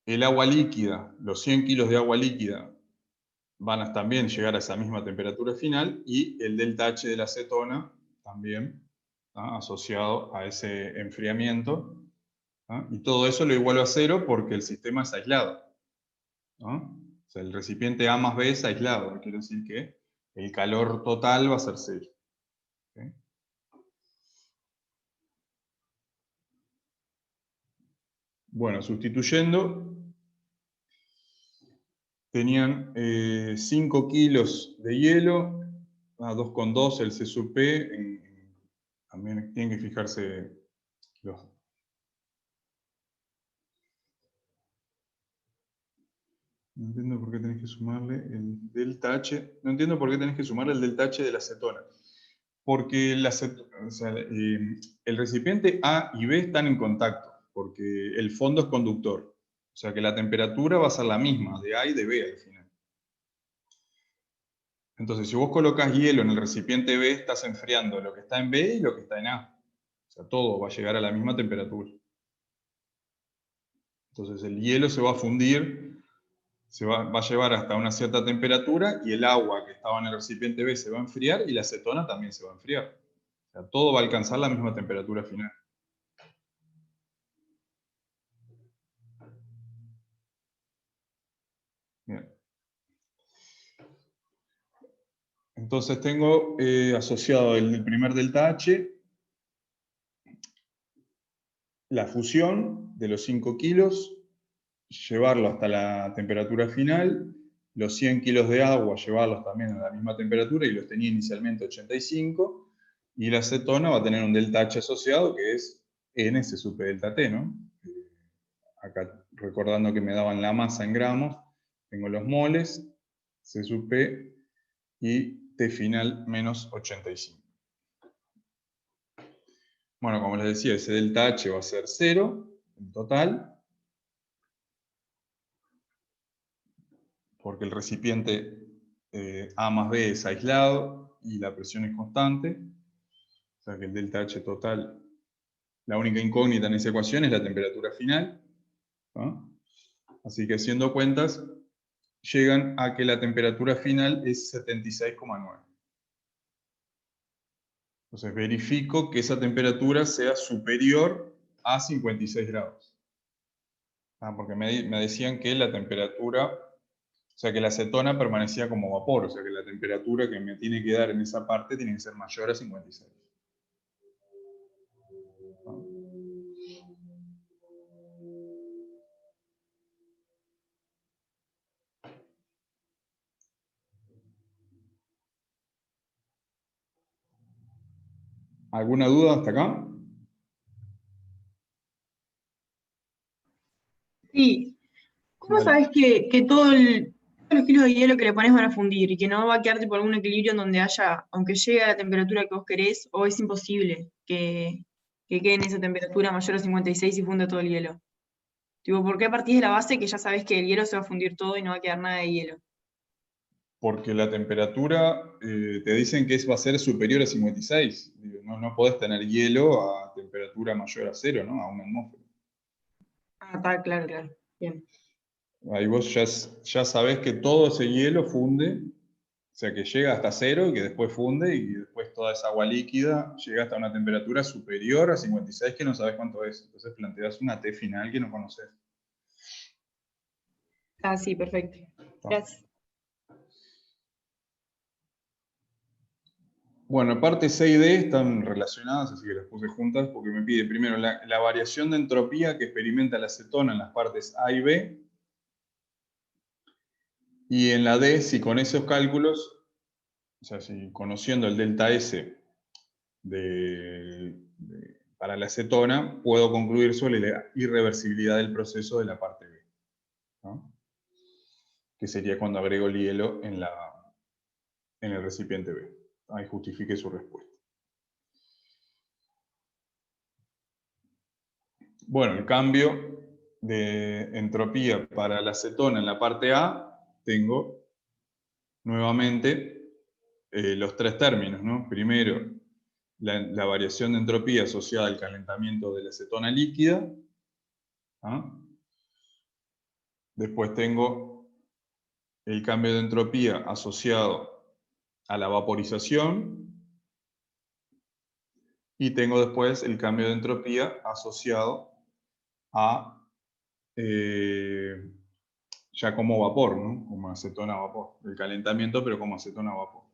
El agua líquida, los 100 kilos de agua líquida, van a también llegar a esa misma temperatura final, y el delta H de la acetona también, asociado a ese enfriamiento. Y todo eso lo igualo a 0 porque el sistema es aislado. O sea, el recipiente A más B es aislado, quiere decir que el calor total va a ser 0. ¿Okay? Bueno, sustituyendo, tenían 5 kilos de hielo, a 2,2 el C sub P, también tienen que fijarse los... No entiendo por qué tenés que sumarle el delta H. No entiendo por qué tenés que sumarle el delta H de la acetona. Porque el recipiente A y B están en contacto, porque el fondo es conductor. O sea que la temperatura va a ser la misma de A y de B al final. Entonces, si vos colocas hielo en el recipiente B, estás enfriando lo que está en B y lo que está en A. O sea, todo va a llegar a la misma temperatura. Entonces, el hielo se va a fundir, va a llevar hasta una cierta temperatura, y el agua que estaba en el recipiente B se va a enfriar, y la acetona también se va a enfriar. O sea, todo va a alcanzar la misma temperatura final. Bien. Entonces tengo asociado el primer delta H, la fusión de los 5 kilos, llevarlo hasta la temperatura final, los 100 kilos de agua, llevarlos también a la misma temperatura, y los tenía inicialmente 85, y la acetona va a tener un delta H asociado, que es N C sub P delta T, ¿no? Acá, recordando que me daban la masa en gramos, tengo los moles, C sub P, y T final menos 85. Bueno, como les decía, ese delta H va a ser 0 en total, porque el recipiente A más B es aislado y la presión es constante. O sea que el delta H total, la única incógnita en esa ecuación es la temperatura final. ¿No? Así que haciendo cuentas, llegan a que la temperatura final es 76,9. Entonces verifico que esa temperatura sea superior a 56 grados. Porque me decían que la temperatura, o sea que la acetona permanecía como vapor, o sea que la temperatura que me tiene que dar en esa parte tiene que ser mayor a 56. ¿Alguna duda hasta acá? Sí. ¿Cómo Dale. sabes que todos los kilos de hielo que le pones van a fundir y que no va a quedar tipo algún equilibrio en donde haya, aunque llegue a la temperatura que vos querés, o es imposible que quede en esa temperatura mayor a 56 y funda todo el hielo? Tipo, ¿por qué partís de la base que ya sabes que el hielo se va a fundir todo y no va a quedar nada de hielo? Porque la temperatura, te dicen que va a ser superior a 56. Digo, no podés tener hielo a temperatura mayor a cero, ¿no? A una atmósfera. Ah, está, claro, claro. Bien. Ahí vos ya sabés que todo ese hielo funde, o sea que llega hasta cero y que después funde y después toda esa agua líquida llega hasta una temperatura superior a 56 que no sabés cuánto es. Entonces planteás una T final que no conoces. Ah, sí, perfecto. ¿No? Gracias. Bueno, parte C y D están relacionadas, así que las puse juntas porque me pide primero la variación de entropía que experimenta la acetona en las partes A y B. Y en la D, si con esos cálculos, o sea, si conociendo el delta S para la acetona, puedo concluir sobre la irreversibilidad del proceso de la parte B, ¿no? Que sería cuando agrego el hielo en el recipiente B. Ahí justifique su respuesta. Bueno, el cambio de entropía para la acetona en la parte A, tengo nuevamente los tres términos, ¿no? Primero, la variación de entropía asociada al calentamiento de la acetona líquida. ¿Ah? Después tengo el cambio de entropía asociado a la vaporización. Y tengo después el cambio de entropía asociado a ya como vapor, ¿no? Como acetona a vapor. El calentamiento, pero como acetona a vapor.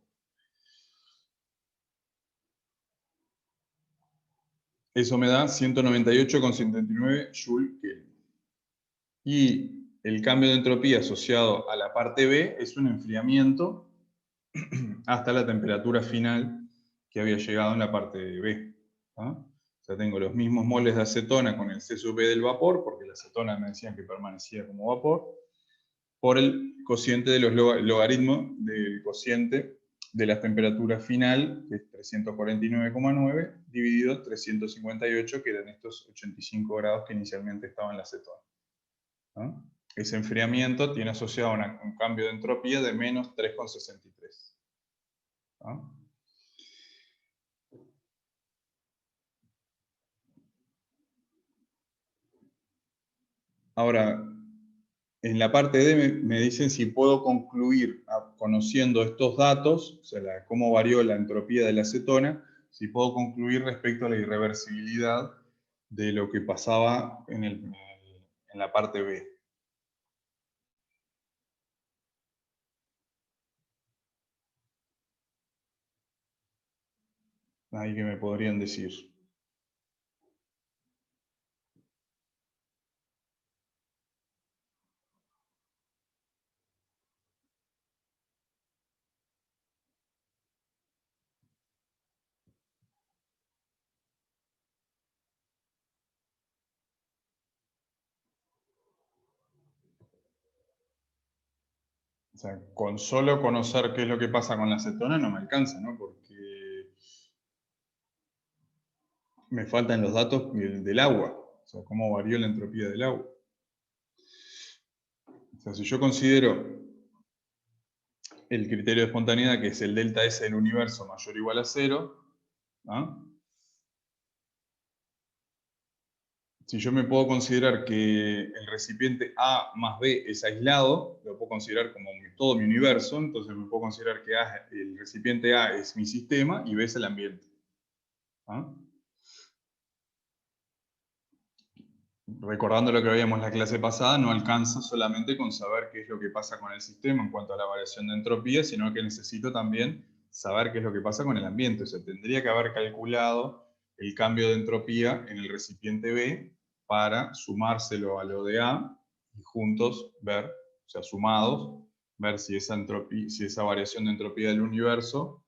Eso me da 198,79 Joule Kelvin. Y el cambio de entropía asociado a la parte B es un enfriamiento hasta la temperatura final que había llegado en la parte B. ¿Ah? O sea, tengo los mismos moles de acetona con el C sub B del vapor, porque la acetona me decían que permanecía como vapor, por el cociente de los logaritmos del cociente de la temperatura final, que es 349,9, dividido 358, que eran estos 85 grados que inicialmente estaban en la acetona. ¿No? Ese enfriamiento tiene asociado un cambio de entropía de menos 3,63. ¿No? Ahora, en la parte D me dicen si puedo concluir, conociendo estos datos, o sea, cómo varió la entropía de la acetona, si puedo concluir respecto a la irreversibilidad de lo que pasaba en la parte B. Ahí que me podrían decir. O sea, con solo conocer qué es lo que pasa con la acetona no me alcanza, ¿no? Porque me faltan los datos del agua. O sea, cómo varió la entropía del agua. O sea, si yo considero el criterio de espontaneidad, que es el delta S del universo mayor o igual a 0, ¿ah? Si yo me puedo considerar que el recipiente A más B es aislado, lo puedo considerar como todo mi universo, entonces me puedo considerar que el recipiente A es mi sistema y B es el ambiente. ¿Ah? Recordando lo que veíamos en la clase pasada, no alcanza solamente con saber qué es lo que pasa con el sistema en cuanto a la variación de entropía, sino que necesito también saber qué es lo que pasa con el ambiente. O sea, tendría que haber calculado el cambio de entropía en el recipiente B para sumárselo a lo de A y juntos ver, o sea, sumados, ver si esa variación de entropía del universo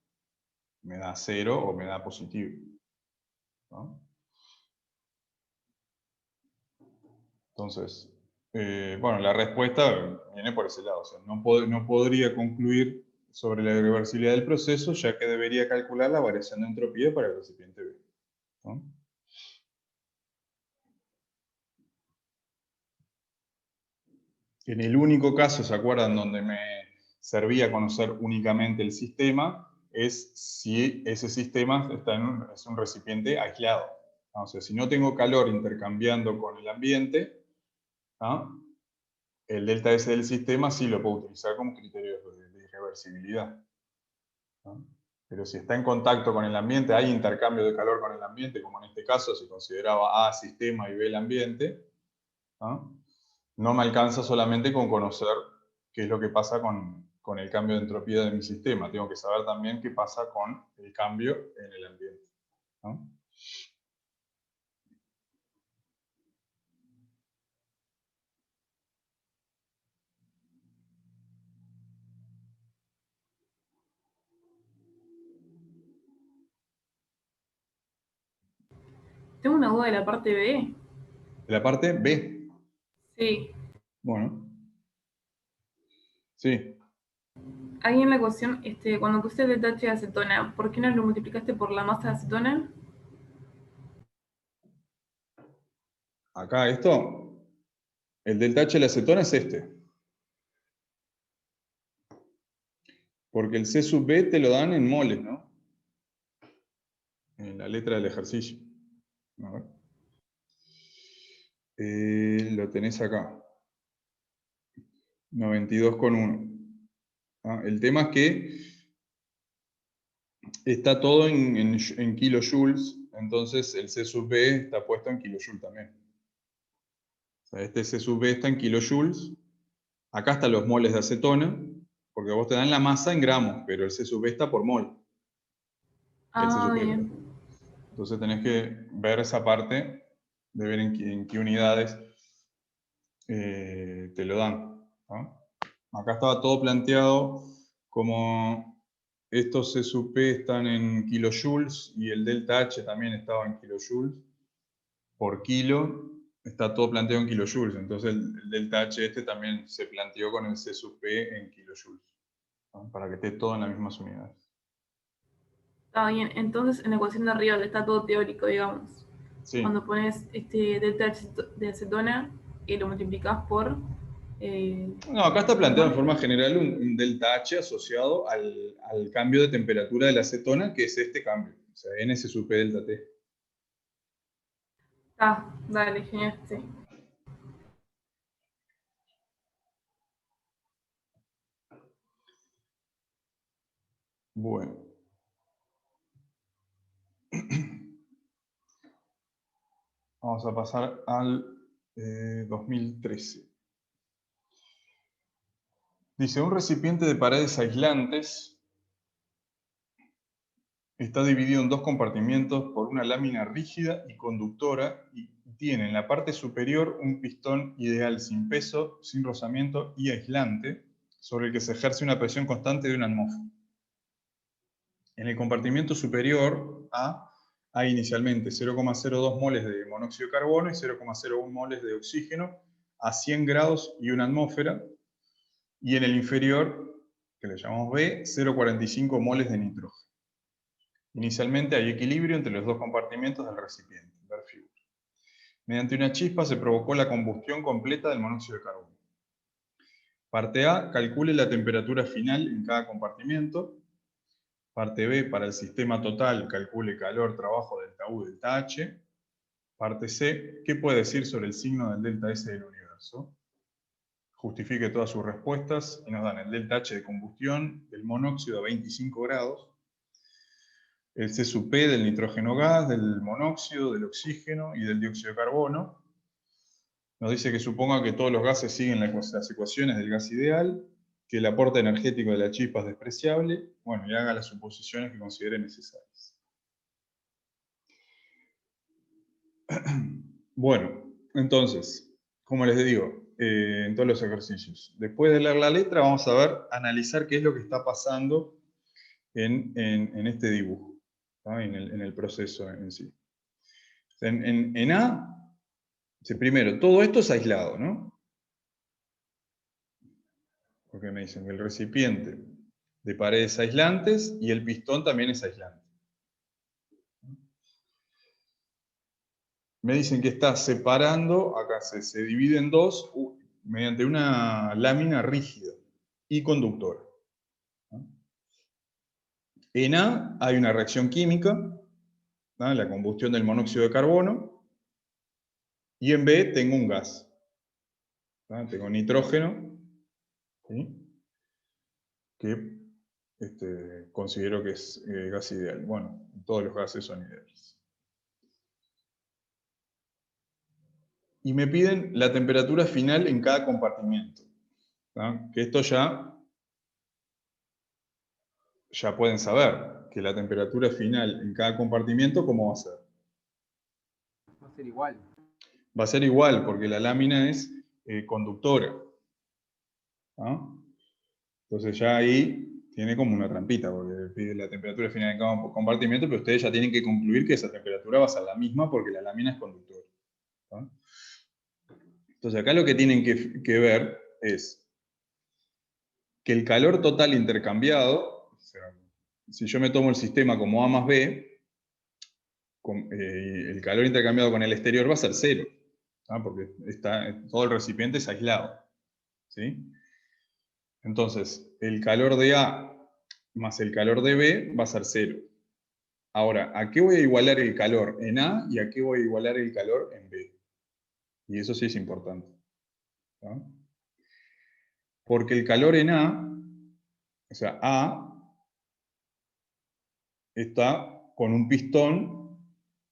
me da 0 o me da positivo, ¿no? Entonces, bueno, la respuesta viene por ese lado. O sea, no podría concluir sobre la irreversibilidad del proceso, ya que debería calcular la variación de entropía para el recipiente B, ¿no? En el único caso, ¿se acuerdan?, donde me servía conocer únicamente el sistema, es si ese sistema es un recipiente aislado. O sea, si no tengo calor intercambiando con el ambiente, ¿no?, el delta S del sistema sí lo puedo utilizar como criterio de irreversibilidad, ¿no? Pero si está en contacto con el ambiente, hay intercambio de calor con el ambiente, como en este caso se consideraba A sistema y B el ambiente, ¿no?, no me alcanza solamente con conocer qué es lo que pasa con el cambio de entropía de mi sistema. Tengo que saber también qué pasa con el cambio en el ambiente, ¿no? Tengo una duda de la parte B. De la parte B. Sí. Bueno. Sí. Ahí en la ecuación, cuando pusiste el delta H de acetona, ¿por qué no lo multiplicaste por la masa de acetona? Acá esto, el delta H de la acetona es este. Porque el C sub B te lo dan en moles, ¿no? En la letra del ejercicio. A ver. Lo tenés acá. 92,1. ¿Ah? El tema es que está todo en kilojoules, entonces el C sub B está puesto en kilojoules también. O sea, este C sub B está en kilojoules. Acá están los moles de acetona, porque vos te dan la masa en gramos, pero el C sub B está por mol. El C sub B, Bien. entonces tenés que ver esa parte, de ver en qué unidades te lo dan, ¿no? Acá estaba todo planteado como estos C sub P están en kilojoules y el delta H también estaba en kilojoules por kilo, está todo planteado en kilojoules, entonces el delta H este también se planteó con el C sub P en kilojoules, ¿no?, para que esté todo en las mismas unidades. Está bien. Entonces, en la ecuación de arriba está todo teórico, digamos. Sí. Cuando pones delta H de acetona y lo multiplicas por... No, acá está planteado en forma general un delta H asociado al cambio de temperatura de la acetona, que es este cambio, o sea, N se sub P delta T. Dale, genial, sí. Bueno. Vamos a pasar al 2013. Dice, un recipiente de paredes aislantes está dividido en dos compartimientos por una lámina rígida y conductora y tiene en la parte superior un pistón ideal sin peso, sin rozamiento y aislante, sobre el que se ejerce una presión constante de una atmósfera. En el compartimiento superior A hay inicialmente 0,02 moles de monóxido de carbono y 0,01 moles de oxígeno a 100 grados y una atmósfera. Y en el inferior, que le llamamos B, 0,45 moles de nitrógeno. Inicialmente hay equilibrio entre los dos compartimientos del recipiente. Ver figura. Mediante una chispa se provocó la combustión completa del monóxido de carbono. Parte A, calcule la temperatura final en cada compartimento. Parte B, para el sistema total, calcule calor, trabajo, delta U, delta H. Parte C, ¿qué puede decir sobre el signo del delta S del universo? Justifique todas sus respuestas y nos dan el delta H de combustión, el monóxido a 25 grados, el C sub P del nitrógeno gas, del monóxido, del oxígeno y del dióxido de carbono. Nos dice que suponga que todos los gases siguen las ecuaciones del gas ideal, que el aporte energético de la chispa es despreciable, bueno, y haga las suposiciones que considere necesarias. Bueno, entonces, como les digo, en todos los ejercicios, después de leer la letra vamos a ver, analizar qué es lo que está pasando en este dibujo, ¿no?, en el proceso en sí. En A, primero, todo esto es aislado, ¿no? Porque me dicen que el recipiente de paredes aislantes y el pistón también es aislante. Me dicen que está separando, acá se divide en dos, mediante una lámina rígida y conductora. En A hay una reacción química, ¿no? La combustión del monóxido de carbono, y en B tengo un gas. ¿No? Tengo nitrógeno, ¿sí? Que considero que es gas ideal. Bueno, todos los gases son ideales. Y me piden la temperatura final en cada compartimiento. ¿No? Que esto ya pueden saber que la temperatura final en cada compartimiento, ¿cómo va a ser? Va a ser igual. Va a ser igual, porque la lámina es conductora. ¿No? Entonces ya ahí tiene como una trampita, porque pide la temperatura final en cada compartimiento, pero ustedes ya tienen que concluir que esa temperatura va a ser la misma porque la lámina es conductora. ¿No? Entonces acá lo que tienen que ver es que el calor total intercambiado, o sea, si yo me tomo el sistema como A más B, el calor intercambiado con el exterior va a ser 0, ¿no? Porque todo el recipiente es aislado. ¿Sí? Entonces, el calor de A más el calor de B va a ser 0. Ahora, ¿a qué voy a igualar el calor en A y a qué voy a igualar el calor en B? Y eso sí es importante. ¿No? Porque el calor en A, o sea, A está con un pistón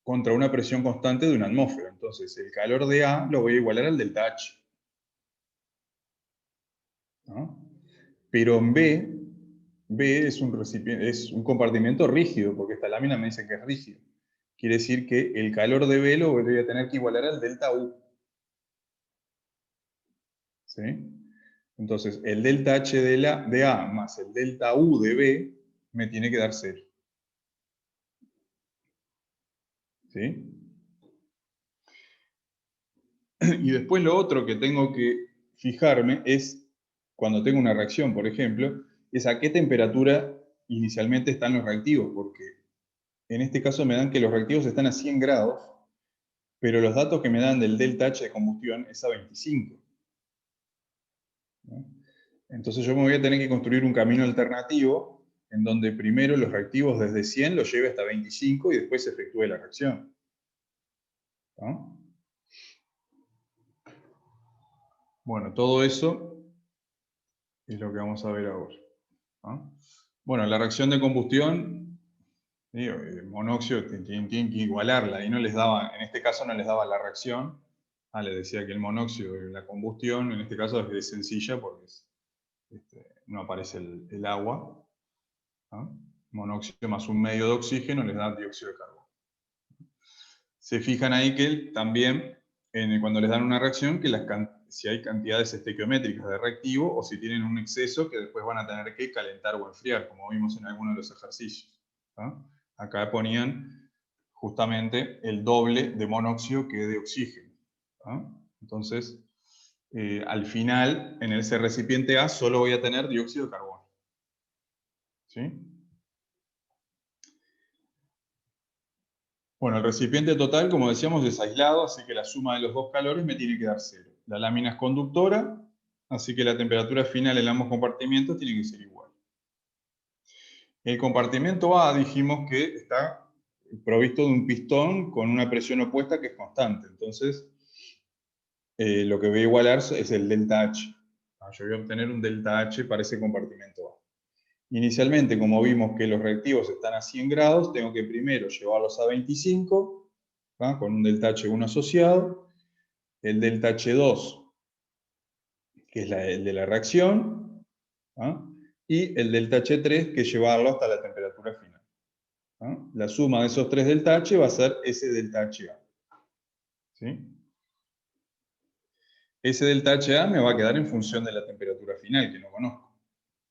contra una presión constante de una atmósfera. Entonces, el calor de A lo voy a igualar al delta H. ¿No? Pero en B es un compartimento rígido, porque esta lámina me dice que es rígido. Quiere decir que el calor de B lo voy a tener que igualar al delta U. ¿Sí? Entonces, el delta H de A más el delta U de B me tiene que dar 0. ¿Sí? Y después lo otro que tengo que fijarme es, cuando tengo una reacción, por ejemplo, es a qué temperatura inicialmente están los reactivos, porque en este caso me dan que los reactivos están a 100 grados, pero los datos que me dan del delta H de combustión es a 25. ¿No? Entonces yo me voy a tener que construir un camino alternativo en donde primero los reactivos desde 100 los lleve hasta 25 y después se efectúe la reacción. ¿No? Bueno, todo eso es lo que vamos a ver ahora. ¿No? Bueno, la reacción de combustión, digo, el monóxido tienen que igualarla, y no les daba, en este caso no les daba la reacción. Les decía que el monóxido de la combustión, en este caso es sencilla porque no aparece el agua. ¿No? Monóxido más un medio de oxígeno les da dióxido de carbono. Se fijan ahí que también, cuando les dan una reacción, que si hay cantidades estequiométricas de reactivo o si tienen un exceso que después van a tener que calentar o enfriar, como vimos en algunos de los ejercicios. ¿No? Acá ponían justamente el doble de monóxido que de oxígeno. ¿No? Entonces, al final, en ese recipiente A solo voy a tener dióxido de carbono. ¿Sí? Bueno, el recipiente total, como decíamos, es aislado, así que la suma de los dos calores me tiene que dar 0. La lámina es conductora, así que la temperatura final en ambos compartimientos tiene que ser igual. El compartimento A dijimos que está provisto de un pistón con una presión opuesta que es constante. Entonces, lo que voy a igualar es el delta H. Yo voy a obtener un delta H para ese compartimento A. Inicialmente, como vimos que los reactivos están a 100 grados, tengo que primero llevarlos a 25, ¿va? Con un delta H1 asociado, el delta H2, que es el de la reacción, ¿va? Y el delta H3, que es llevarlo hasta la temperatura final. ¿Va? La suma de esos tres delta H va a ser ese delta HA. ¿Sí? Ese delta HA me va a quedar en función de la temperatura final, que no conozco.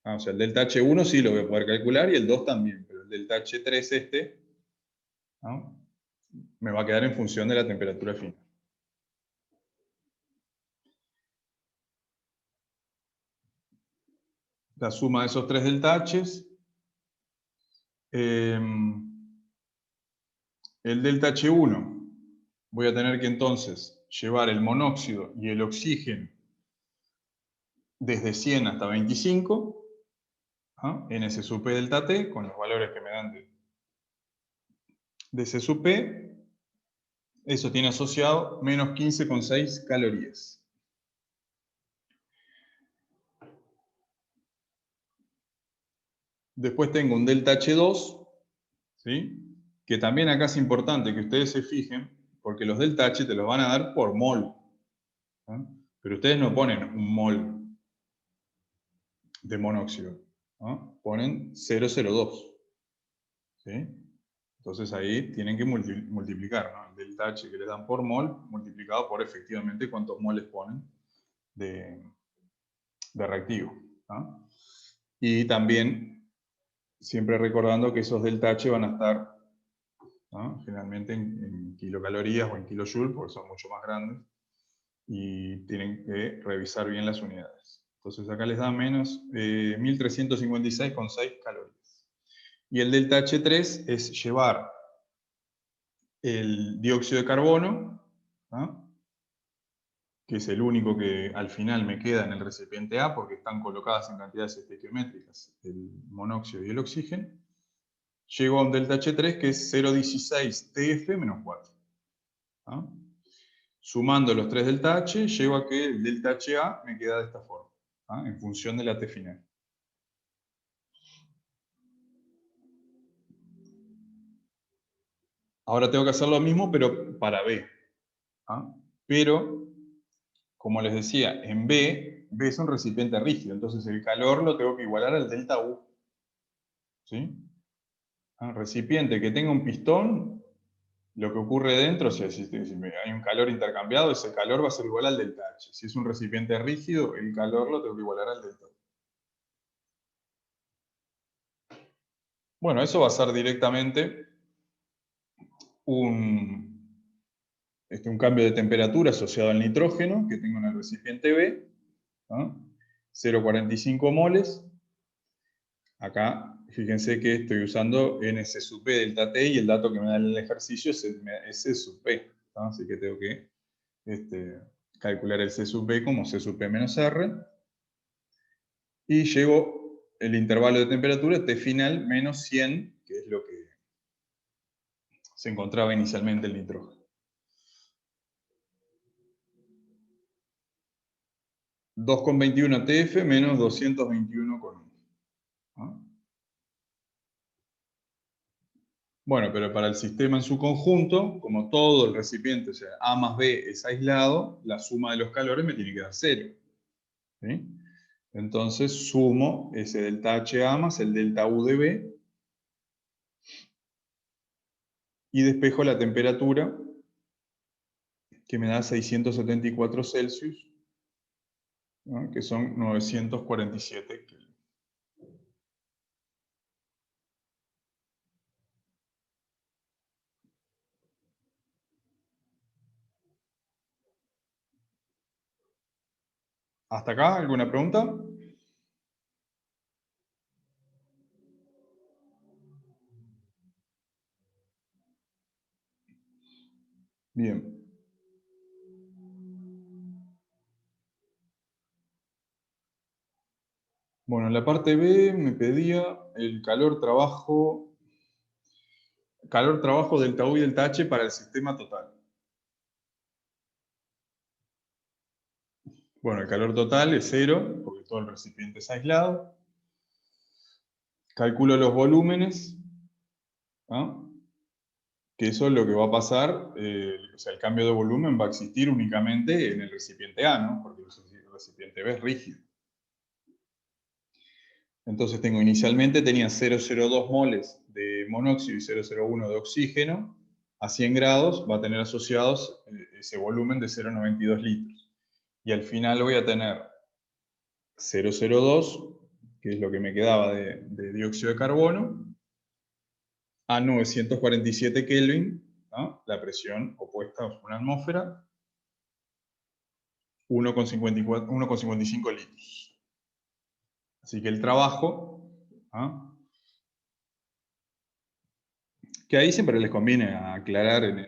O sea, el delta H1 sí lo voy a poder calcular y el 2 también, pero el delta H3 ¿no? Me va a quedar en función de la temperatura final. La suma de esos tres delta H's. El delta H1 voy a tener que entonces llevar el monóxido y el oxígeno desde 100 hasta 25, NS sub P delta T, con los valores que me dan de C sub P, eso tiene asociado menos 15,6 calorías. Después tengo un delta H2, ¿sí? Que también acá es importante que ustedes se fijen, porque los delta H te los van a dar por mol. Pero ustedes no ponen un mol de monóxido, ponen 0,02. ¿Sí? Entonces ahí tienen que multiplicar, ¿no? El delta H que les dan por mol, multiplicado por efectivamente cuántos moles ponen de reactivo. Y también, siempre recordando que esos delta H van a estar generalmente en kilocalorías o en kilojoules, porque son mucho más grandes, y tienen que revisar bien las unidades. Entonces acá les da menos 1356,6 calorías. Y el delta H3 es llevar el dióxido de carbono, que es el único que al final me queda en el recipiente A, porque están colocadas en cantidades estequiométricas el monóxido y el oxígeno, llego a un delta H3 que es 0,16 TF menos 4. Sumando los 3 delta H, llego a que el delta HA me queda de esta forma, en función de la T final. Ahora tengo que hacer lo mismo, pero para B. Pero, como les decía, en B es un recipiente rígido, entonces el calor lo tengo que igualar al delta U. ¿Sí? Recipiente que tenga un pistón, lo que ocurre dentro, si hay un calor intercambiado, ese calor va a ser igual al delta H. Si es un recipiente rígido, el calor lo tengo que igualar al delta U. Bueno, eso va a ser directamente un cambio de temperatura asociado al nitrógeno que tengo en el recipiente B, 0,45 moles. Acá, fíjense que estoy usando NC sub P delta T y el dato que me da el ejercicio es C sub P. Así que tengo que calcular el C sub P como C sub P menos R. Y llevo el intervalo de temperatura T final menos 100, que es lo que se encontraba inicialmente el nitrógeno. 2,21 TF menos 221,1. Bueno, pero para el sistema en su conjunto, como todo el recipiente, o sea, A más B es aislado, la suma de los calores me tiene que dar 0. ¿Sí? Entonces sumo ese delta HA más el delta U de B y despejo la temperatura que me da 674 Celsius, ¿no? Que son 947 Kelvin. ¿Hasta acá alguna pregunta? Bien. Bueno, en la parte B me pedía el calor-trabajo delta U y delta H para el sistema total. Bueno, el calor total es 0, porque todo el recipiente es aislado. Calculo los volúmenes, que eso es lo que va a pasar, o sea, el cambio de volumen va a existir únicamente en el recipiente A, ¿no? Porque el recipiente B es rígido. Entonces inicialmente tenía 0,02 moles de monóxido y 0,01 de oxígeno. A 100 grados va a tener asociados ese volumen de 0,92 litros. Y al final voy a tener 0,02, que es lo que me quedaba de dióxido de carbono, a 947 Kelvin, ¿no? La presión opuesta a una atmósfera, 1,55 litros. Así que el trabajo, que ahí siempre les conviene aclarar en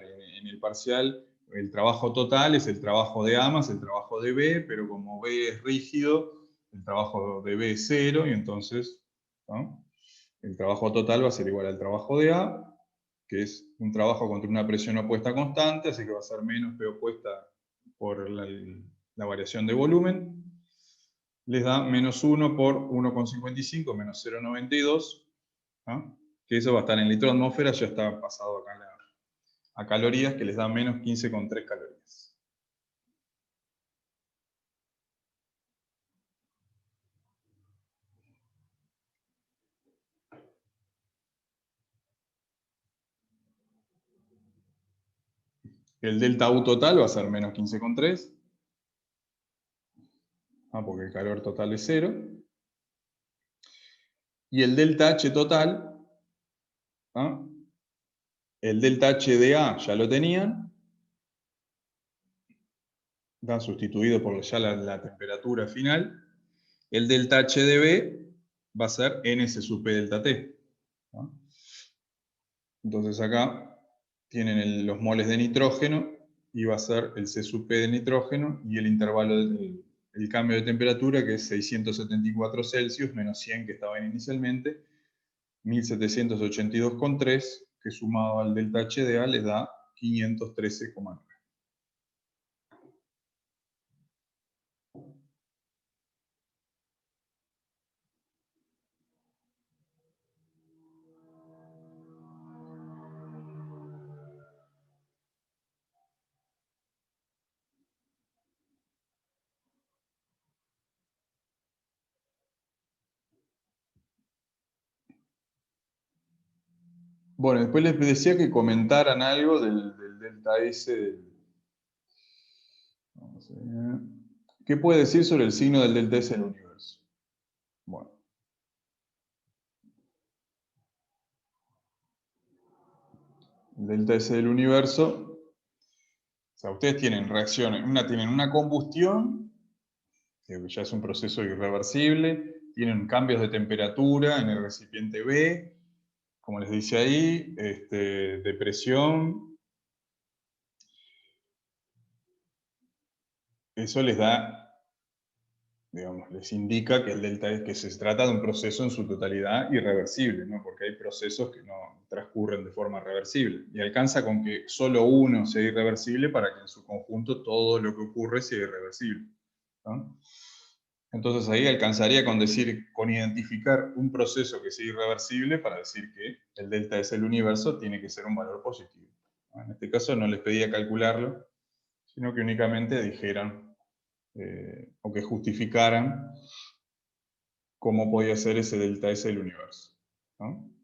el parcial, el trabajo total es el trabajo de A más el trabajo de B, pero como B es rígido, el trabajo de B es 0, y entonces, ¿no?, el trabajo total va a ser igual al trabajo de A, que es un trabajo contra una presión opuesta constante, así que va a ser menos P opuesta por la variación de volumen. Les da menos 1 por 1,55, menos 0,92, ¿no?, que eso va a estar en litro atmósfera, ya está pasado acá a calorías, que les da menos 15,3 calorías. El delta U total va a ser menos 15,3, porque el calor total es 0. Y el delta H total, ¿no?, el delta H de A ya lo tenían, está sustituido por ya la temperatura final. El delta H de B va a ser NS sub P delta T, ¿no? Entonces acá tienen los moles de nitrógeno, y va a ser el C sub P de nitrógeno, y el intervalo el cambio de temperatura, que es 674 Celsius, menos 100 que estaban inicialmente, 1782,3, que sumado al delta H de A les da 513,9. Bueno, después les decía que comentaran algo del delta S. Vamos a ver. ¿Qué puede decir sobre el signo del delta S en el universo? Bueno. El delta S del universo, o sea, ustedes tienen reacciones, tienen una combustión, que ya es un proceso irreversible, tienen cambios de temperatura en el recipiente B, como les dice ahí, de presión. Eso les da, digamos, les indica que el delta S, que se trata de un proceso en su totalidad irreversible, ¿no?, porque hay procesos que no transcurren de forma reversible, y alcanza con que solo uno sea irreversible para que en su conjunto todo lo que ocurre sea irreversible, ¿no? Entonces ahí alcanzaría con identificar un proceso que sea irreversible para decir que el delta S del universo tiene que ser un valor positivo, ¿no? En este caso no les pedía calcularlo, sino que únicamente dijeran, o que justificaran cómo podía ser ese delta S del universo, ¿no?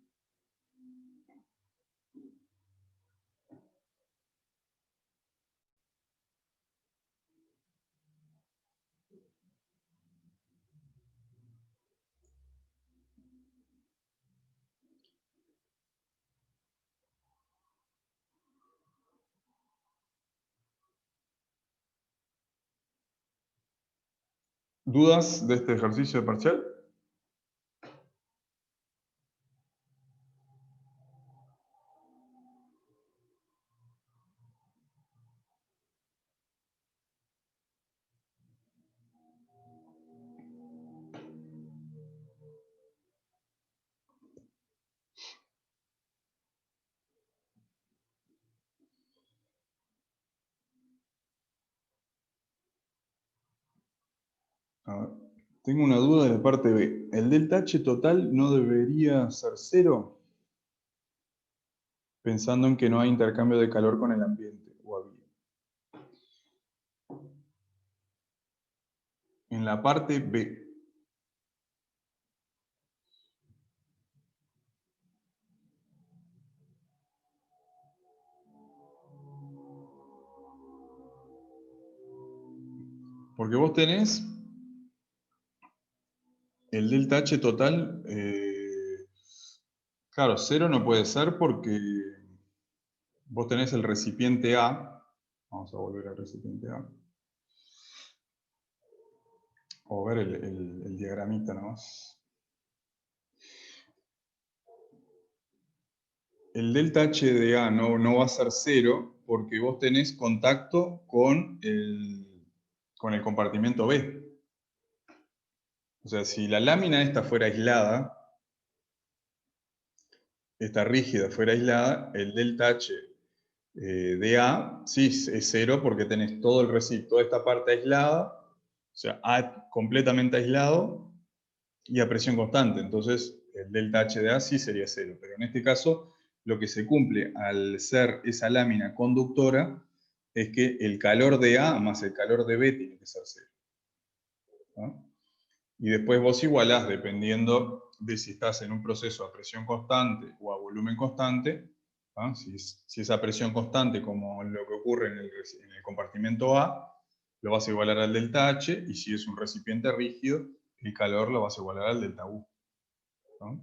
¿Dudas de este ejercicio de parcial? A ver, tengo una duda de la parte B. ¿El delta H total no debería ser 0? Pensando en que no hay intercambio de calor con el ambiente, ¿o había? En la parte B. Porque vos tenés el delta H total, claro, 0 no puede ser porque vos tenés el recipiente A. Vamos a volver al recipiente A. O ver el diagramita nomás. El delta H de A no va a ser 0 porque vos tenés contacto con el compartimento B. O sea, si la lámina esta fuera aislada, esta rígida fuera aislada, el delta H de A sí es 0 porque tenés todo el residuo, toda esta parte aislada, o sea, A completamente aislado y a presión constante. Entonces, el delta H de A sí sería 0. Pero en este caso, lo que se cumple al ser esa lámina conductora es que el calor de A más el calor de B tiene que ser 0. ¿No? Y después vos igualás, dependiendo de si estás en un proceso a presión constante o a volumen constante, ¿no? Si es a presión constante, como lo que ocurre en el compartimento A, lo vas a igualar al delta H, y si es un recipiente rígido, el calor lo vas a igualar al delta U. ¿No?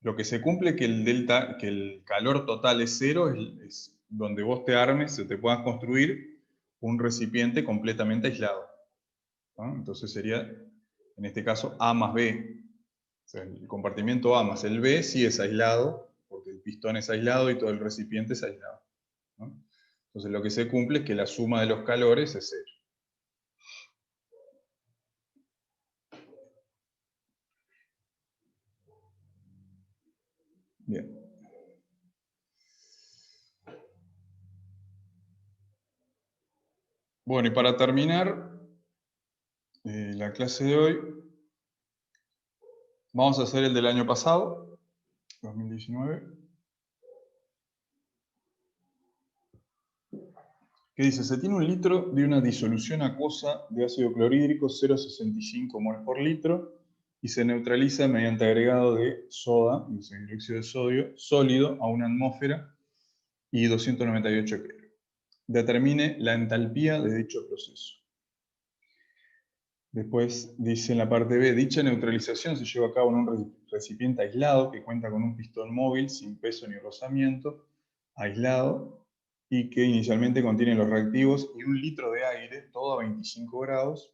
Lo que se cumple que el calor total es 0 es donde vos te armes o te puedas construir un recipiente completamente aislado. ¿No? Entonces sería, en este caso, A más B. O sea, el compartimiento A más el B sí es aislado, porque el pistón es aislado y todo el recipiente es aislado. ¿No? Entonces lo que se cumple es que la suma de los calores es 0. Bien. Bueno, y para terminar la clase de hoy, vamos a hacer el del año pasado, 2019. Que dice, se tiene 1 litro de una disolución acuosa de ácido clorhídrico 0,65 mol por litro y se neutraliza mediante agregado de soda, hidróxido de sodio, sólido a una atmósfera y 298 kelvin. Determine la entalpía de dicho proceso. Después dice en la parte B, dicha neutralización se lleva a cabo en un recipiente aislado que cuenta con un pistón móvil sin peso ni rozamiento, aislado, y que inicialmente contiene los reactivos y 1 litro de aire, todo a 25 grados,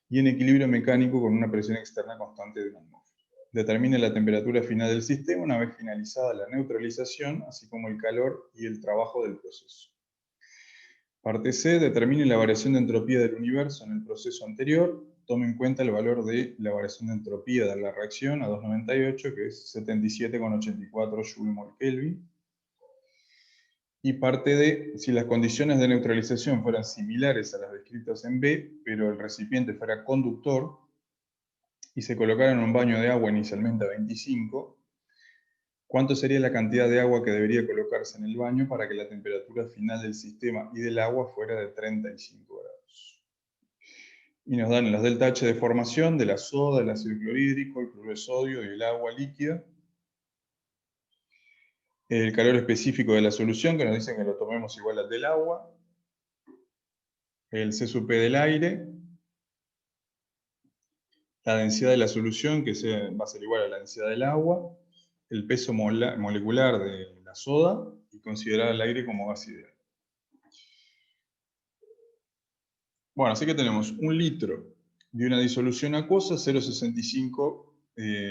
y en equilibrio mecánico con una presión externa constante de una atmósfera. Determine la temperatura final del sistema una vez finalizada la neutralización, así como el calor y el trabajo del proceso. Parte C, determine la variación de entropía del universo en el proceso anterior. Tome en cuenta el valor de la variación de entropía de la reacción a 298, que es 77,84 Joule/Kelvin. Y parte D, si las condiciones de neutralización fueran similares a las descritas en B, pero el recipiente fuera conductor y se colocara en un baño de agua inicialmente a 25, ¿cuánto sería la cantidad de agua que debería colocarse en el baño para que la temperatura final del sistema y del agua fuera de 35 grados? Y nos dan los delta H de formación de la soda, el ácido clorhídrico, el cloruro de sodio y el agua líquida. El calor específico de la solución, que nos dicen que lo tomemos igual al del agua. El C sub P del aire. La densidad de la solución, que va a ser igual a la densidad del agua. El peso molecular de la soda y considerar el aire como gas ideal. Bueno, así que tenemos 1 litro de una disolución acuosa, 0,65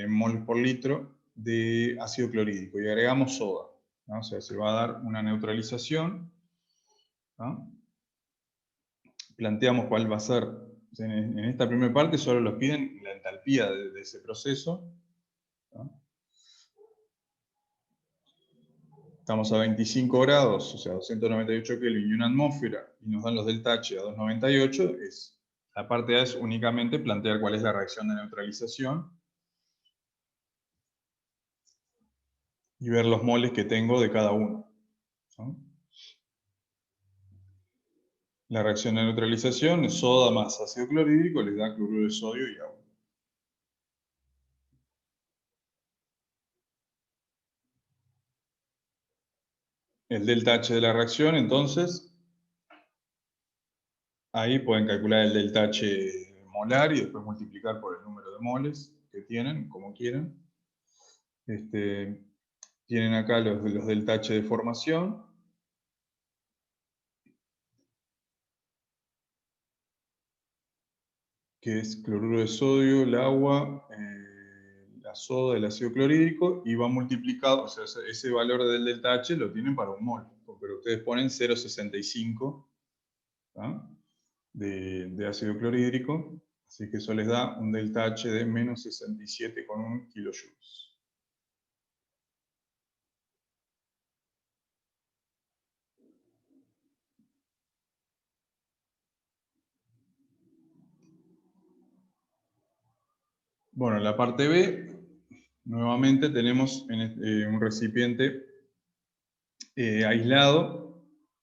moles por litro de ácido clorhídrico y agregamos soda, ¿no? O sea, se va a dar una neutralización, ¿no? Planteamos cuál va a ser, en esta primera parte solo nos piden la entalpía de ese proceso, ¿no? Estamos a 25 grados, o sea, 298 kelvin y una atmósfera, y nos dan los delta H a 298, la parte A es únicamente plantear cuál es la reacción de neutralización y ver los moles que tengo de cada uno, ¿no? La reacción de neutralización es soda más ácido clorhídrico, les da cloruro de sodio y agua. El delta H de la reacción, entonces, ahí pueden calcular el delta H molar y después multiplicar por el número de moles que tienen, como quieran. Tienen acá los delta H de formación. Que es cloruro de sodio, el agua, la soda, el ácido clorhídrico, y va multiplicado, o sea, ese valor del delta H lo tienen para 1 mol, pero ustedes ponen 0,65 de ácido clorhídrico, Así que eso les da un delta H de menos 67,1 kilojoules. Bueno, en la parte B, nuevamente tenemos un recipiente aislado,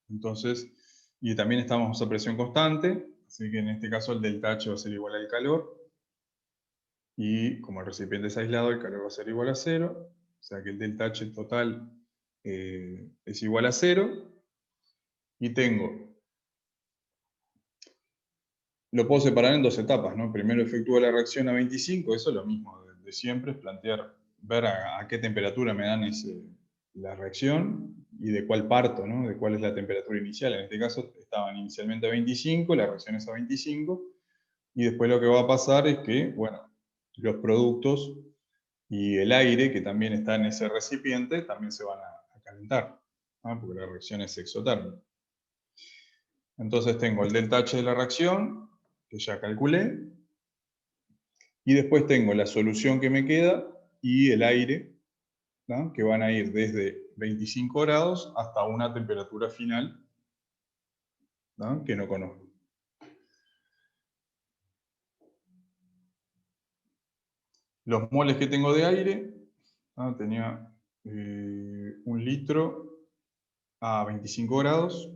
entonces, y también estamos a presión constante, así que en este caso el delta H va a ser igual al calor, y como el recipiente es aislado, el calor va a ser igual a 0, o sea que el delta H total es igual a 0, y lo puedo separar en dos etapas, ¿no? Primero efectúo la reacción a 25, eso es lo mismo de siempre, es plantear, ver a qué temperatura me dan la reacción y de cuál parto, ¿no? De cuál es la temperatura inicial. En este caso estaban inicialmente a 25, la reacción es a 25, y después lo que va a pasar es que, bueno, los productos y el aire, que también está en ese recipiente, también se van a calentar, ¿no? Porque la reacción es exotérmica. Entonces tengo el delta H de la reacción, que ya calculé, y después tengo la solución que me queda y el aire, ¿no? Que van a ir desde 25 grados hasta una temperatura final, ¿no? Que no conozco. Los moles que tengo de aire, ¿no? Tenía 1 litro a 25 grados,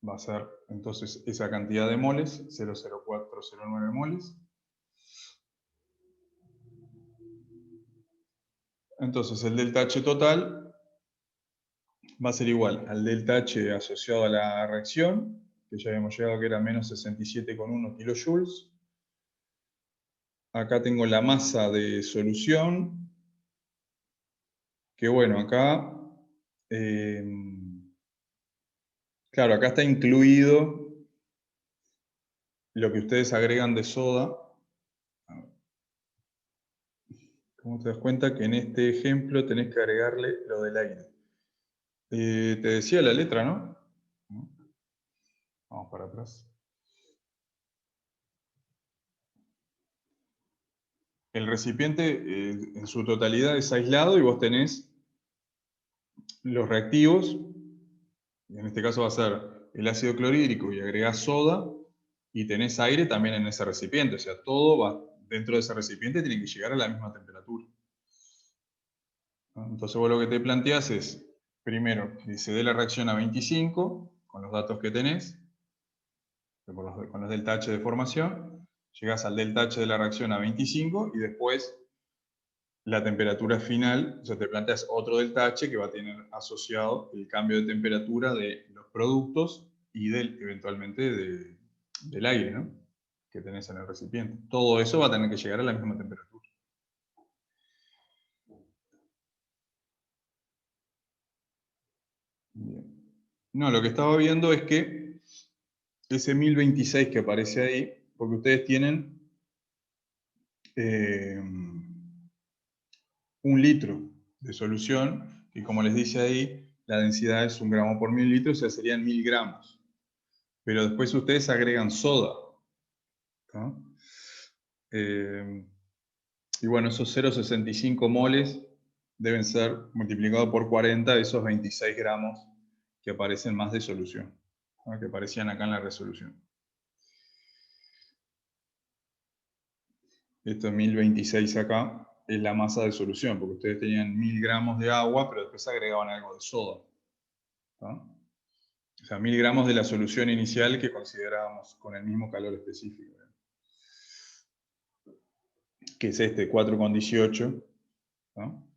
va a ser entonces esa cantidad de moles, 0,0409 moles. Entonces el delta H total va a ser igual al delta H asociado a la reacción, que ya habíamos llegado que era menos 67,1 kilojoules. Acá tengo la masa de solución, que bueno, acá, claro, acá está incluido lo que ustedes agregan de soda. ¿Cómo te das cuenta que en este ejemplo tenés que agregarle lo del aire? Te decía la letra, ¿no? Vamos para atrás. El recipiente en su totalidad es aislado y vos tenés los reactivos, en este caso va a ser el ácido clorhídrico y agregás soda, y tenés aire también en ese recipiente, o sea, todo va dentro de ese recipiente, tiene que llegar a la misma temperatura. ¿No? Entonces vos lo que te planteás es, primero, que se dé la reacción a 25, con los datos que tenés, con los delta H de formación, llegás al delta H de la reacción a 25, y después la temperatura final, o sea, te planteas otro delta H que va a tener asociado el cambio de temperatura de los productos y eventualmente del aire, ¿no? Que tenés en el recipiente. Todo eso va a tener que llegar a la misma temperatura. Bien. No, lo que estaba viendo es que ese 1026 que aparece ahí, porque ustedes tienen 1 litro de solución, y como les dice ahí, la densidad es 1 gramo por 1000 litros, o sea, serían 1000 gramos. Pero después ustedes agregan soda, ¿no? Y bueno, esos 0,65 moles deben ser multiplicados por 40 de esos 26 gramos que aparecen más de solución, ¿no? Que aparecían acá en la resolución. Esto es 1026 acá, es la masa de solución, porque ustedes tenían 1000 gramos de agua, pero después agregaban algo de soda, ¿no? O sea, 1000 gramos de la solución inicial que considerábamos con el mismo calor específico, que es este 4,18, ¿no?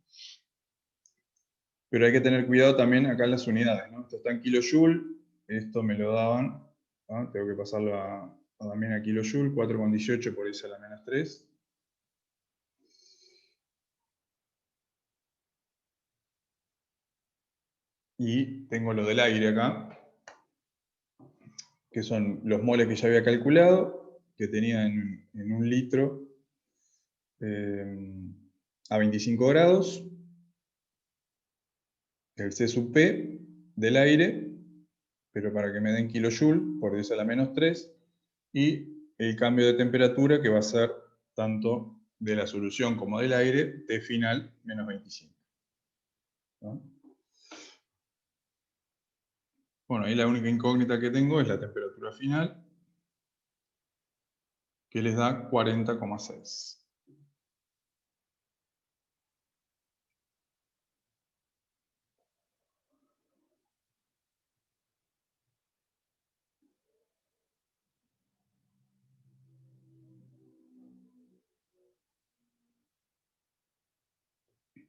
Pero hay que tener cuidado también acá en las unidades, ¿no? Esto está en kilojoule, esto me lo daban, ¿no? Tengo que pasarlo también a kilojoule, 4,18 por eso a la menos 3. Y tengo lo del aire acá, que son los moles que ya había calculado, que tenía en 1 litro a 25 grados, el C sub P del aire, pero para que me den kilojoule, por 10 a la menos 3, y el cambio de temperatura, que va a ser tanto de la solución como del aire, T final menos 25. ¿No? Bueno, ahí la única incógnita que tengo es la temperatura final, que les da 40,6.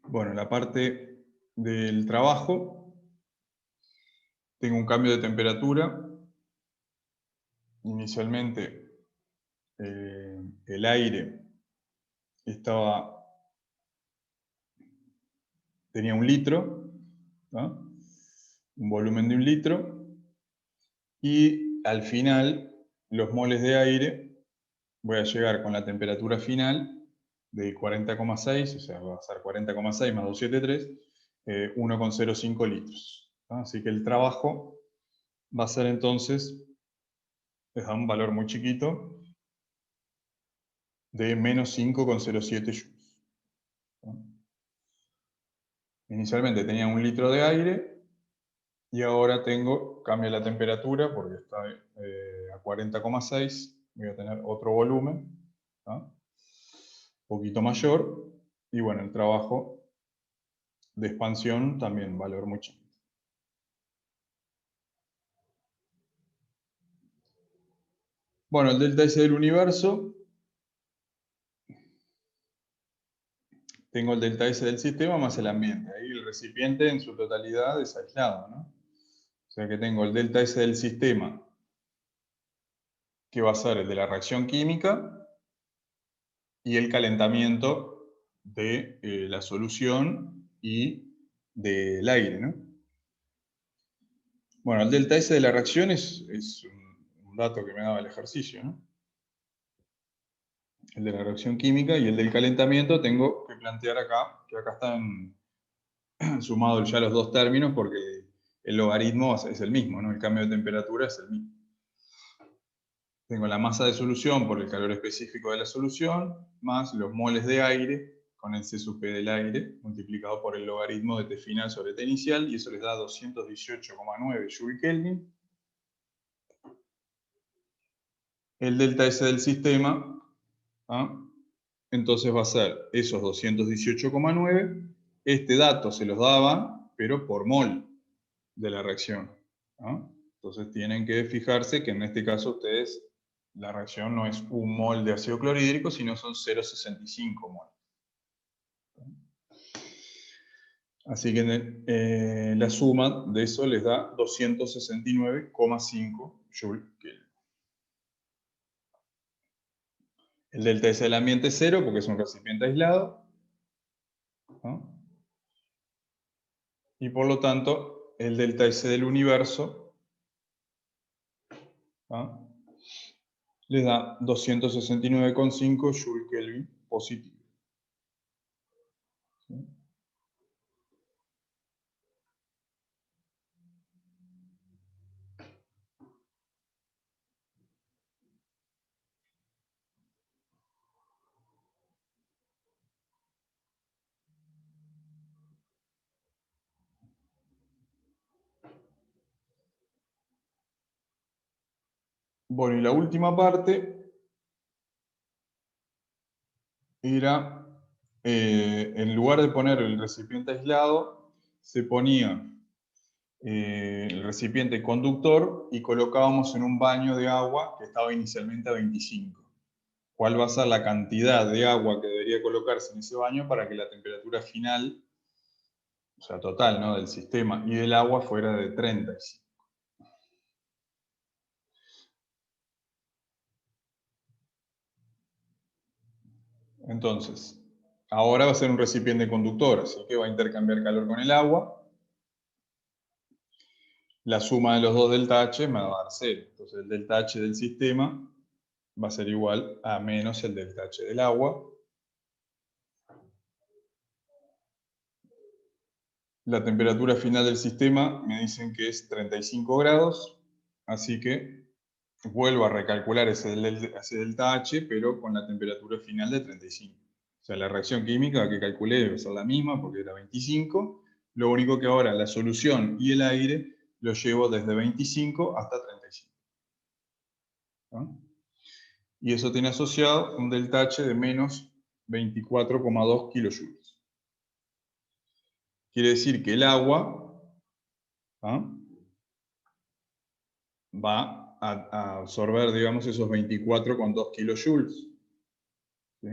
Bueno, la parte del trabajo, tengo un cambio de temperatura. Inicialmente, el aire tenía 1 litro, ¿no? Un volumen de 1 litro, y al final, los moles de aire, voy a llegar con la temperatura final de 40,6, o sea, va a ser 40,6 más 273, 1,05 litros. ¿No? Así que el trabajo va a ser entonces, les da un valor muy chiquito, de menos 5,07 joules. ¿No? Inicialmente tenía 1 litro de aire, y ahora cambia la temperatura, porque está a 40,6, voy a tener otro volumen, ¿no? Un poquito mayor, y bueno, el trabajo de expansión también valor muy chiquito. Bueno, el delta S del universo, tengo el delta S del sistema más el ambiente. Ahí el recipiente en su totalidad es aislado, ¿no? O sea que tengo el delta S del sistema, que va a ser el de la reacción química, y el calentamiento de la solución y del aire, ¿no? Bueno, el delta S de la reacción es un dato que me daba el ejercicio, ¿no? El de la reacción química, y el del calentamiento tengo que plantear acá, que acá están sumados ya los dos términos, porque el logaritmo es el mismo, ¿no? El cambio de temperatura es el mismo. Tengo la masa de solución por el calor específico de la solución, más los moles de aire, con el C sub P del aire, multiplicado por el logaritmo de T final sobre T inicial, y eso les da 218,9 Joule Kelvin. El delta S del sistema, ¿ah? Entonces va a ser esos 218,9. Este dato se los daba, pero por mol de la reacción, ¿no? Entonces tienen que fijarse que en este caso ustedes, la reacción no es 1 mol de ácido clorhídrico, sino son 0,65 mol. Así que la suma de eso les da 269,5 Joule Kelvin. El delta S del ambiente es 0 porque es un recipiente aislado, ¿no? Y por lo tanto, el delta S del universo, ¿no?, les da 269,5 Joule Kelvin positivo. ¿Sí? Bueno, y la última parte era, en lugar de poner el recipiente aislado, se ponía el recipiente conductor y colocábamos en un baño de agua que estaba inicialmente a 25. ¿Cuál va a ser la cantidad de agua que debería colocarse en ese baño para que la temperatura final, o sea, total, ¿no?, del sistema y del agua fuera de 35? Entonces, ahora va a ser un recipiente conductor, así que va a intercambiar calor con el agua. La suma de los dos delta H me va a dar 0. Entonces el delta H del sistema va a ser igual a menos el delta H del agua. La temperatura final del sistema me dicen que es 35 grados, así que vuelvo a recalcular ese delta H, pero con la temperatura final de 35. O sea, la reacción química que calculé debe ser la misma, porque era 25. Lo único que ahora la solución y el aire lo llevo desde 25 hasta 35. ¿No? Y eso tiene asociado un delta H de menos 24,2 kilojoules. Quiere decir que el agua va a absorber, digamos, esos 24,2 kilojoules. ¿Sí?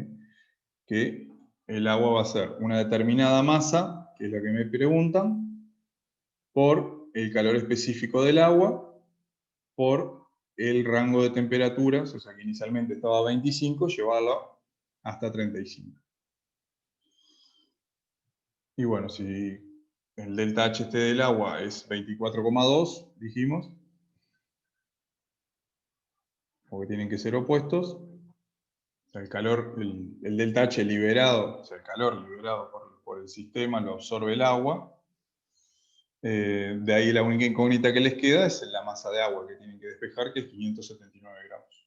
Que el agua va a ser una determinada masa, que es la que me preguntan, por el calor específico del agua, por el rango de temperaturas, o sea que inicialmente estaba a 25, llevarlo hasta 35. Y bueno, si el delta H del agua es 24,2, dijimos, porque tienen que ser opuestos, o sea, el calor, el delta H liberado, o sea, el calor liberado por el sistema lo absorbe el agua. De ahí la única incógnita que les queda es la masa de agua que tienen que despejar, que es 579 gramos.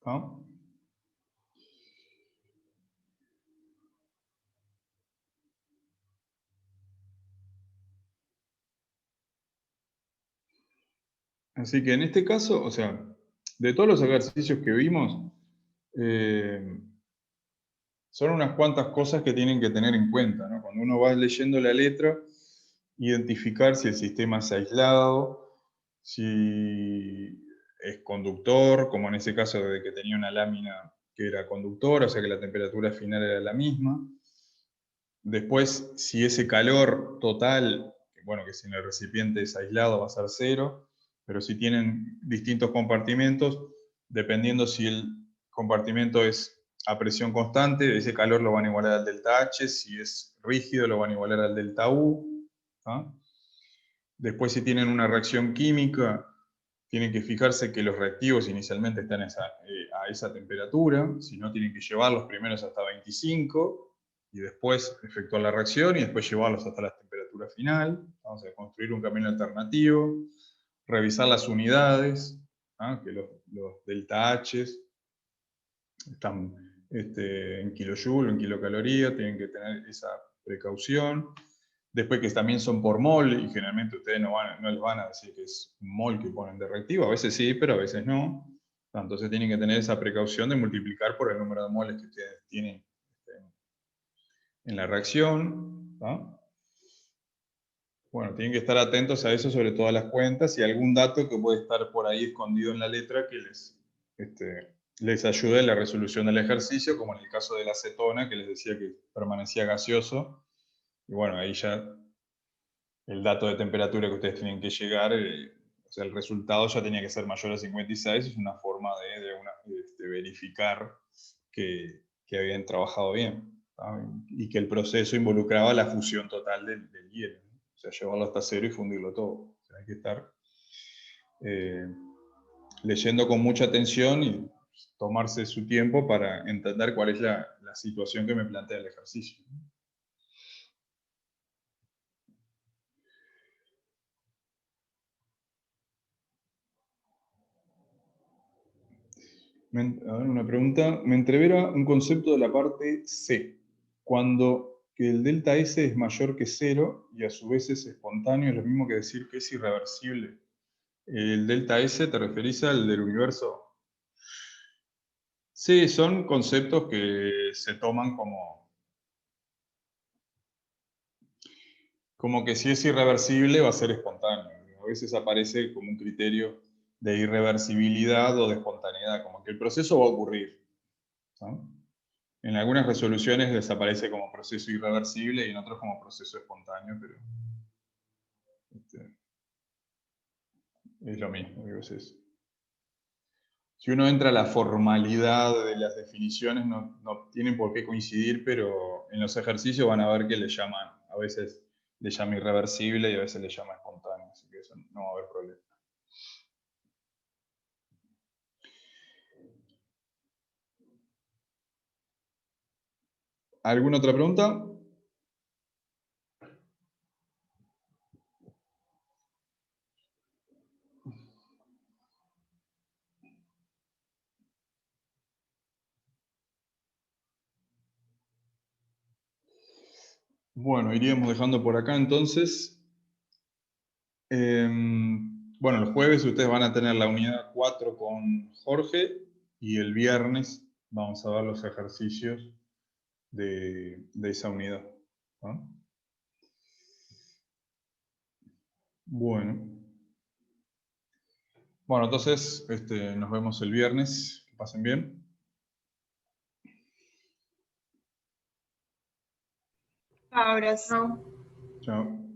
¿No? Así que en este caso, o sea, de todos los ejercicios que vimos, son unas cuantas cosas que tienen que tener en cuenta, ¿no? Cuando uno va leyendo la letra, identificar si el sistema es aislado, si es conductor, como en ese caso de que tenía una lámina que era conductora, o sea que la temperatura final era la misma. Después, si ese calor total, bueno, que si en el recipiente es aislado va a ser 0, pero si tienen distintos compartimentos, dependiendo si el compartimento es a presión constante, ese calor lo van a igualar al delta H, si es rígido lo van a igualar al delta U. ¿Ah? Después, si tienen una reacción química, tienen que fijarse que los reactivos inicialmente están a esa temperatura, si no tienen que llevarlos primeros hasta 25, y después efectuar la reacción, y después llevarlos hasta la temperatura final. Vamos a construir un camino alternativo, revisar las unidades, que los delta H están en kilojoule, en kilocaloría, tienen que tener esa precaución. Después que también son por mol, y generalmente ustedes no les van a decir que es un mol que ponen de reactivo, a veces sí, pero a veces no. Entonces tienen que tener esa precaución de multiplicar por el número de moles que ustedes tienen en la reacción. ¿No? Bueno, tienen que estar atentos a eso sobre todas las cuentas y algún dato que puede estar por ahí escondido en la letra que les ayude en la resolución del ejercicio, como en el caso de la acetona, que les decía que permanecía gaseoso. Y bueno, ahí ya el dato de temperatura que ustedes tienen que llegar, o sea, el resultado ya tenía que ser mayor a 56, es una forma de verificar que habían trabajado bien, ¿no? Y que el proceso involucraba la fusión total del hielo, ¿no? O sea, llevarlo hasta 0 y fundirlo todo. O sea, hay que estar leyendo con mucha atención y tomarse su tiempo para entender cuál es la situación que me plantea el ejercicio. A ver, una pregunta. Me entrevera un concepto de la parte C. Cuando que el delta S es mayor que 0 y a su vez es espontáneo, es lo mismo que decir que es irreversible. ¿El delta S te referís al del universo? Sí, son conceptos que se toman como que si es irreversible va a ser espontáneo. A veces aparece como un criterio de irreversibilidad o de espontaneidad, como que el proceso va a ocurrir, ¿no? En algunas resoluciones desaparece como proceso irreversible y en otros como proceso espontáneo, pero es lo mismo. Digo, si uno entra a la formalidad de las definiciones, no tienen por qué coincidir, pero en los ejercicios van a ver que le llaman, a veces le llama irreversible y a veces le llama espontáneo, así que eso no va a haber problema. ¿Alguna otra pregunta? Bueno, iríamos dejando por acá entonces. Bueno, el jueves ustedes van a tener la unidad 4 con Jorge y el viernes vamos a ver los ejercicios de esa unidad. ¿No? Bueno. Bueno, entonces nos vemos el viernes. Que pasen bien. Abras. Chao. Chao.